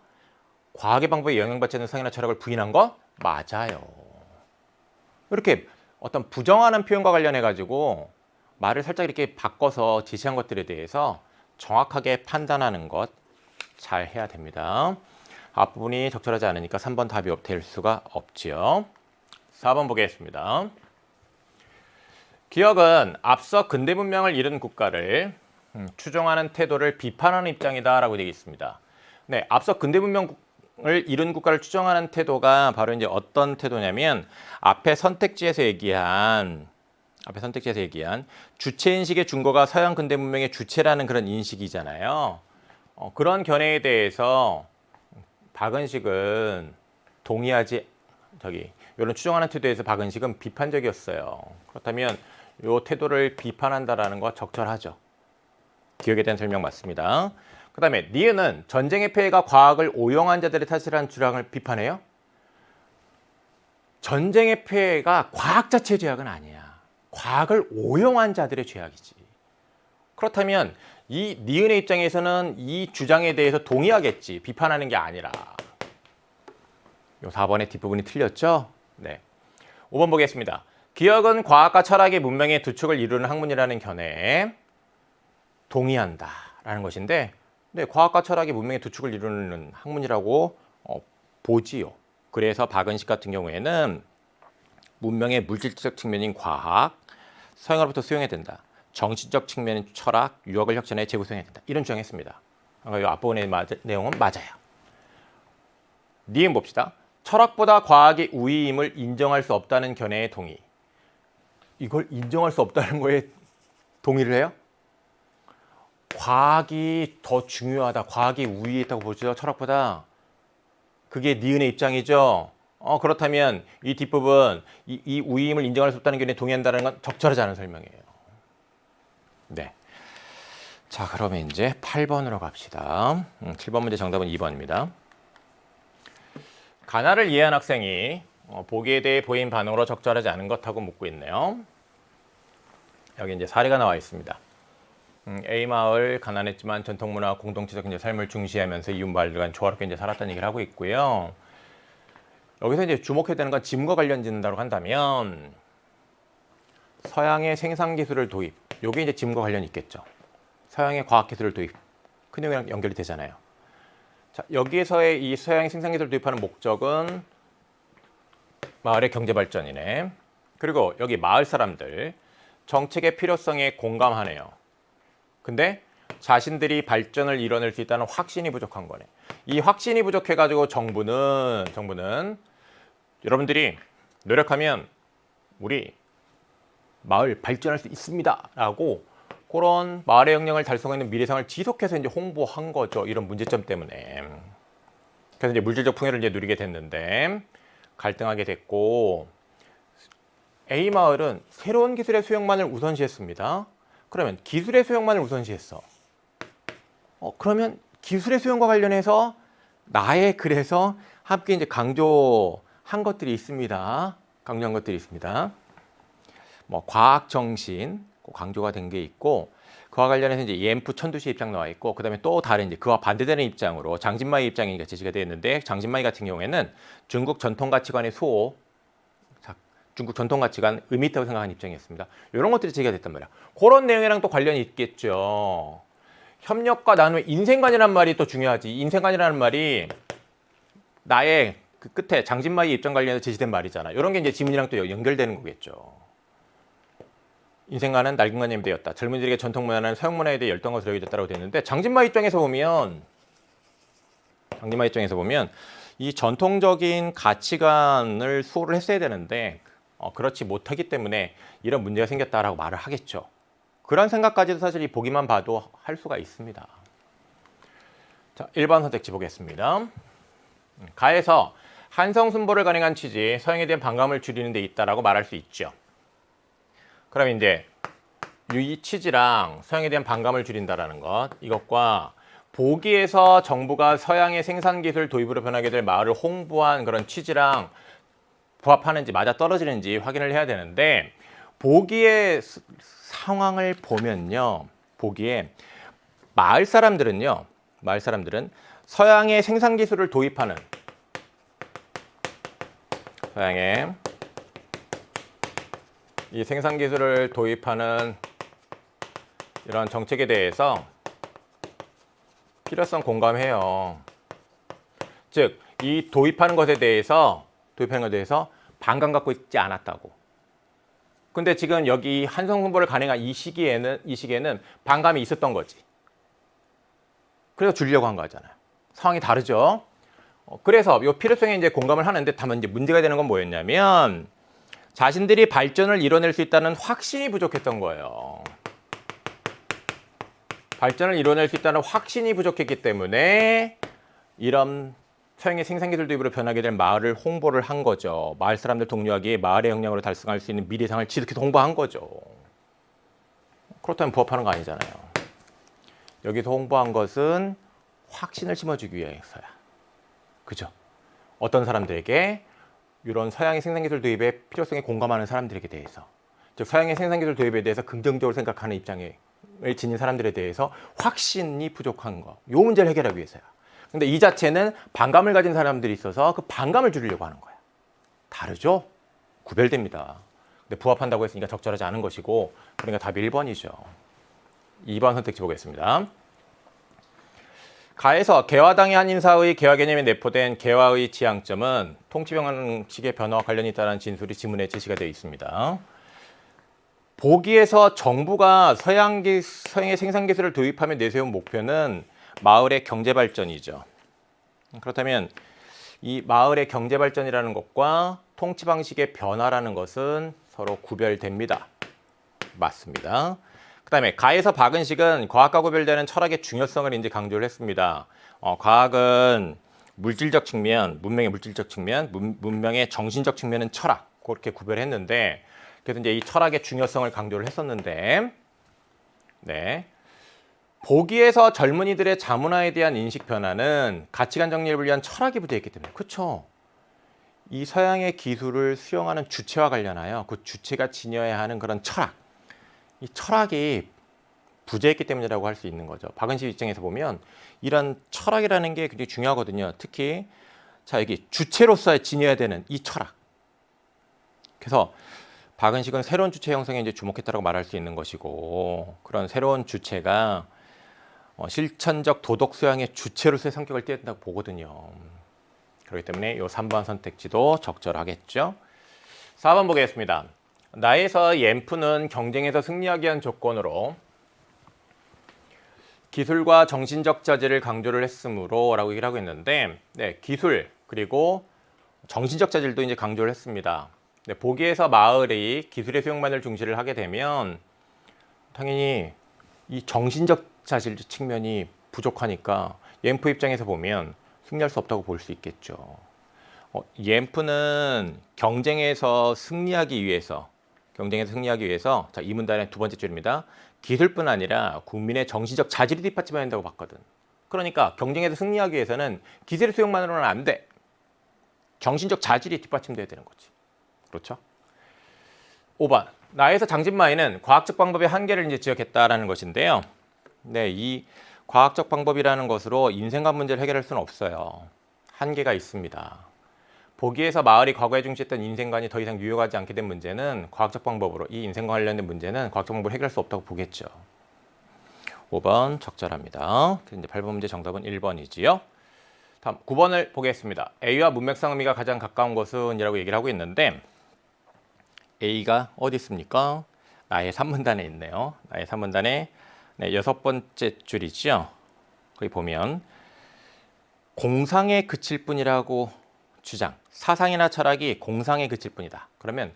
과학의 방법에 영향받지 않는 사상이나 철학을 부인한 거 맞아요. 이렇게 어떤 부정하는 표현과 관련해 가지고 말을 살짝 이렇게 바꿔서 제시한 것들에 대해서 정확하게 판단하는 것 잘 해야 됩니다. 앞부분이 적절하지 않으니까 3번 답이 될 수가 없지요. 4번 보겠습니다. 기억은 앞서 근대 문명을 이룬 국가를 추종하는 태도를 비판하는 입장이다라고 되어 있습니다. 네, 앞서 근대 문명을 이룬 국가를 추종하는 태도가 바로 이제 어떤 태도냐면 앞에 선택지에서 얘기한 주체 인식의 준거가 서양 근대 문명의 주체라는 그런 인식이잖아요. 그런 견해에 대해서 박은식은 이런 추종하는 태도에서 박은식은 비판적이었어요. 그렇다면 이 태도를 비판한다라는 거 적절하죠. 기억에 대한 설명 맞습니다. 그 다음에 니은은 전쟁의 폐해가 과학을 오용한 자들의 탓이라는 주장을 비판해요. 전쟁의 폐해가 과학 자체의 죄악은 아니야. 과학을 오용한 자들의 죄악이지. 그렇다면 이 니은의 입장에서는 이 주장에 대해서 동의하겠지. 비판하는 게 아니라. 요 4번의 뒷부분이 틀렸죠? 네. 5번 보겠습니다. 기억은 과학과 철학의 문명의 두 축을 이루는 학문이라는 견해에 동의한다라는 것인데 네, 과학과 철학의 문명의 두 축을 이루는 학문이라고 보지요. 그래서 박은식 같은 경우에는 문명의 물질적 측면인 과학, 서양으로부터 수용해야 된다. 정신적 측면인 철학, 유학을 혁신해 재구성해야 된다. 이런 주장했습니다. 이 앞부분의 내용은 맞아요. 니은 봅시다. 철학보다 과학의 우위임을 인정할 수 없다는 견해에 동의. 이걸 인정할 수 없다는 거에 동의를 해요? 과학이 더 중요하다. 과학이 우위에 있다고 보죠. 철학보다. 그게 니은의 입장이죠. 그렇다면 이 뒷부분, 이 우위임을 인정할 수 없다는 견해에 동의한다는 건 적절하지 않은 설명이에요. 네. 자, 그러면 이제 8번으로 갑시다. 7번 문제 정답은 2번입니다. 가나를 이해한 학생이 보기에 대해 보인 반응으로 적절하지 않은 것하고 묻고 있네요. 여기 이제 사례가 나와 있습니다. A 마을 가난했지만 전통문화 공동체적 이제 삶을 중시하면서 이웃 마을들과 조화롭게 이제 살았다는 얘기를 하고 있고요. 여기서 이제 주목해야 되는 건 짐과 관련된다고 한다면 서양의 생산 기술을 도입. 요게 이제 짐과 관련이 있겠죠. 서양의 과학 기술을 도입. 큰 내용이랑 연결이 되잖아요. 자, 여기에서의 이 서양의 생산 기술을 도입하는 목적은 마을의 경제 발전이네. 그리고 여기 마을 사람들 정책의 필요성에 공감하네요. 근데 자신들이 발전을 이뤄낼 수 있다는 확신이 부족한 거네. 이 확신이 부족해가지고 정부는 여러분들이 노력하면 우리 마을 발전할 수 있습니다. 라고 그런 마을의 역량을 달성하는 미래상을 지속해서 이제 홍보한 거죠. 이런 문제점 때문에. 그래서 이제 물질적 풍요를 이제 누리게 됐는데 갈등하게 됐고 A 마을은 새로운 기술의 수용만을 우선시했습니다. 그러면 기술의 수용만을 우선시했어. 그러면 기술의 수용과 관련해서 나의 글에서 함께 이제 강조한 것들이 있습니다. 강조한 것들이 있습니다. 뭐 과학 정신 강조가 된 게 있고 그와 관련해서 이제 EMF 천두시 입장 나와 있고 그다음에 또 다른 이제 그와 반대되는 입장으로 장진마이 입장이 제시가 되어 있는데 장진마이 같은 경우에는 중국 전통 가치관의 수호, 중국 전통 가치관 의미 있다고 생각하는 입장이었습니다. 이런 것들이 제기가 됐단 말이야. 그런 내용이랑 또 관련이 있겠죠. 협력과 나눔의 인생관이라는 말이 또 중요하지. 인생관이라는 말이 나의 그 끝에 장진마이 입장 관련해서 제시된 말이잖아. 이런 게 이제 지문이랑 또 연결되는 거겠죠. 인생관은 낡은 관념이 되었다. 젊은이들에게 전통 문화는 서양 문화에 대해 열등과 두려움이 됐다고 되어 있는데 장진마 입장에서 보면 이 전통적인 가치관을 수호를 했어야 되는데 그렇지 못하기 때문에 이런 문제가 생겼다라고 말을 하겠죠. 그런 생각까지도 사실 이 보기만 봐도 할 수가 있습니다. 자, 1번 선택지 보겠습니다. 가에서 한성순보를 가능한 취지, 서양에 대한 반감을 줄이는 데 있다라고 말할 수 있죠. 그럼 이제 이 취지랑 서양에 대한 반감을 줄인다라는 것, 이것과 보기에서 정부가 서양의 생산기술 도입으로 변하게 될 마을을 홍보한 그런 취지랑 부합하는지 맞아떨어지는지 확인을 해야 되는데, 보기의 상황을 보면요, 보기에 마을 사람들은 서양의 생산기술을 도입하는, 서양의 이 생산기술을 도입하는 이런 정책에 대해서 필요성 공감해요. 즉, 이 도입하는 것에 대해서 반감 갖고 있지 않았다고. 근데 지금 여기 한성순보를 가능한 이 시기에는 반감이 있었던 거지. 그래서 주려고 한 거잖아요. 상황이 다르죠. 그래서 이 필요성에 이제 공감을 하는데, 다만 이제 문제가 되는 건 뭐였냐면, 자신들이 발전을 이뤄낼 수 있다는 확신이 부족했던 거예요. 발전을 이뤄낼 수 있다는 확신이 부족했기 때문에 이런 서양의 생산기술 도입으로 변하게 될 마을을 홍보를 한 거죠. 마을 사람들 독려하기에 마을의 역량으로 달성할 수 있는 미래상을 지속해서 홍보한 거죠. 그렇다면 부합하는 거 아니잖아요. 여기서 홍보한 것은 확신을 심어주기 위해서야. 그죠? 어떤 사람들에게? 이런 서양의 생산기술 도입의 필요성에 공감하는 사람들에게 대해서, 즉 서양의 생산기술 도입에 대해서 긍정적으로 생각하는 입장을 지닌 사람들에 대해서 확신이 부족한 거, 이 문제를 해결하기 위해서야. 근데 이 자체는 반감을 가진 사람들이 있어서 그 반감을 줄이려고 하는 거야. 다르죠? 구별됩니다. 근데 부합한다고 했으니까 적절하지 않은 것이고, 그러니까 답이 1번이죠. 2번 선택지 보겠습니다. 가에서 개화당의 한 인사의 개화 개념에 내포된 개화의 지향점은 통치방식의 변화와 관련이 있다는 진술이 지문에 제시가 되어 있습니다. 보기에서 정부가 서양의 생산기술을 도입하며 내세운 목표는 마을의 경제발전이죠. 그렇다면 이 마을의 경제발전이라는 것과 통치방식의 변화라는 것은 서로 구별됩니다. 맞습니다. 그 다음에 가에서 박은식은 과학과 구별되는 철학의 중요성을 이제 강조를 했습니다. 과학은 물질적 측면, 문명의 물질적 측면, 문명의 정신적 측면은 철학, 그렇게 구별했는데, 그래서 이제 이 철학의 중요성을 강조를 했었는데, 네. 보기에서 젊은이들의 자문화에 대한 인식 변화는 가치관 정리를 위한 철학이 부재했기 때문에, 그렇죠? 이 서양의 기술을 수용하는 주체와 관련하여 그 주체가 지녀야 하는 그런 철학, 이 철학이 부재했기 때문이라고 할 수 있는 거죠. 박은식 입장에서 보면 이런 철학이라는 게 굉장히 중요하거든요. 특히 자, 여기 주체로서 지녀야 되는 이 철학. 그래서 박은식은 새로운 주체 형성에 이제 주목했다고 말할 수 있는 것이고, 그런 새로운 주체가 실천적 도덕 수양의 주체로서의 성격을 띠어야 된다고 보거든요. 그렇기 때문에 이 3번 선택지도 적절하겠죠. 4번 보겠습니다. 나에서 옌프는 경쟁에서 승리하기 위한 조건으로 기술과 정신적 자질을 강조를 했으므로 라고 얘기를 하고 있는데, 네, 기술 그리고 정신적 자질도 이제 강조를 했습니다. 네, 보기에서 마을이 기술의 수용만을 중시를 하게 되면 당연히 이 정신적 자질 측면이 부족하니까 옌프 입장에서 보면 승리할 수 없다고 볼 수 있겠죠. 옌프는 경쟁에서 승리하기 위해서, 자, 이 문단의 두 번째 줄입니다. 기술뿐 아니라 국민의 정신적 자질이 뒷받침해야 한다고 봤거든. 그러니까 경쟁에서 승리하기 위해서는 기술의 수용만으로는 안 돼. 정신적 자질이 뒷받침돼야 되는 거지. 그렇죠? 5번. 나에서 장진마이는 과학적 방법의 한계를 이제 지적했다라는 것인데요. 네, 이 과학적 방법이라는 것으로 인생관 문제를 해결할 수는 없어요. 한계가 있습니다. 보기에서 마을이 과거에 중시했던 인생관이 더 이상 유효하지 않게 된 문제는 과학적 방법으로, 이 인생과 관련된 문제는 과학적 방법으로 해결할 수 없다고 보겠죠. 5번 적절합니다. 이제 8번 문제 정답은 1번이지요. 다음 9번을 보겠습니다. A와 문맥상 의미가 가장 가까운 것은 이라고 얘기를 하고 있는데, A가 어디 있습니까? 나의 3문단에 있네요. 나의 3문단에 네, 6번째 줄이죠. 거기 보면 공상에 그칠 뿐이라고 주장. 사상이나 철학이 공상에 그칠 뿐이다. 그러면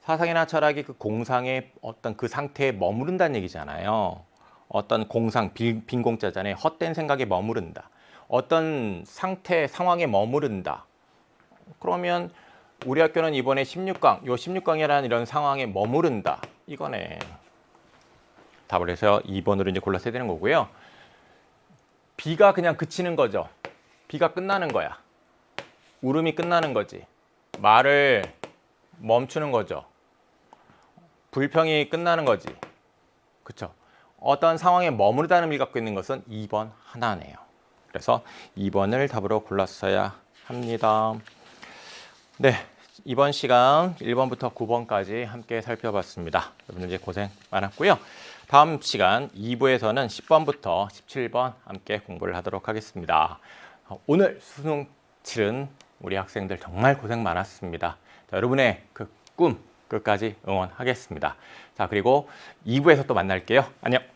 사상이나 철학이 그 공상의 어떤 그 상태에 머무른다는 얘기잖아요. 어떤 공상, 빈 공자잖아요. 헛된 생각에 머무른다. 어떤 상태, 상황에 머무른다. 그러면 우리 학교는 이번에 16강, 요 16강이라는 이런 상황에 머무른다. 이거네. 답을 해서 2번으로 이제 골라서 해야 되는 거고요. 비가 그냥 그치는 거죠. 비가 끝나는 거야. 울음이 끝나는 거지. 말을 멈추는 거죠. 불평이 끝나는 거지. 그쵸? 어떤 상황에 머무르다는 의미를 갖고 있는 것은 2번 하나네요. 그래서 2번을 답으로 골랐어야 합니다. 네, 이번 시간 1번부터 9번까지 함께 살펴봤습니다. 여러분들 이제 고생 많았고요. 다음 시간 2부에서는 10번부터 17번 함께 공부를 하도록 하겠습니다. 오늘 수능 치른 우리 학생들 정말 고생 많았습니다. 자, 여러분의 그 꿈 끝까지 응원하겠습니다. 자, 그리고 2부에서 또 만날게요. 안녕.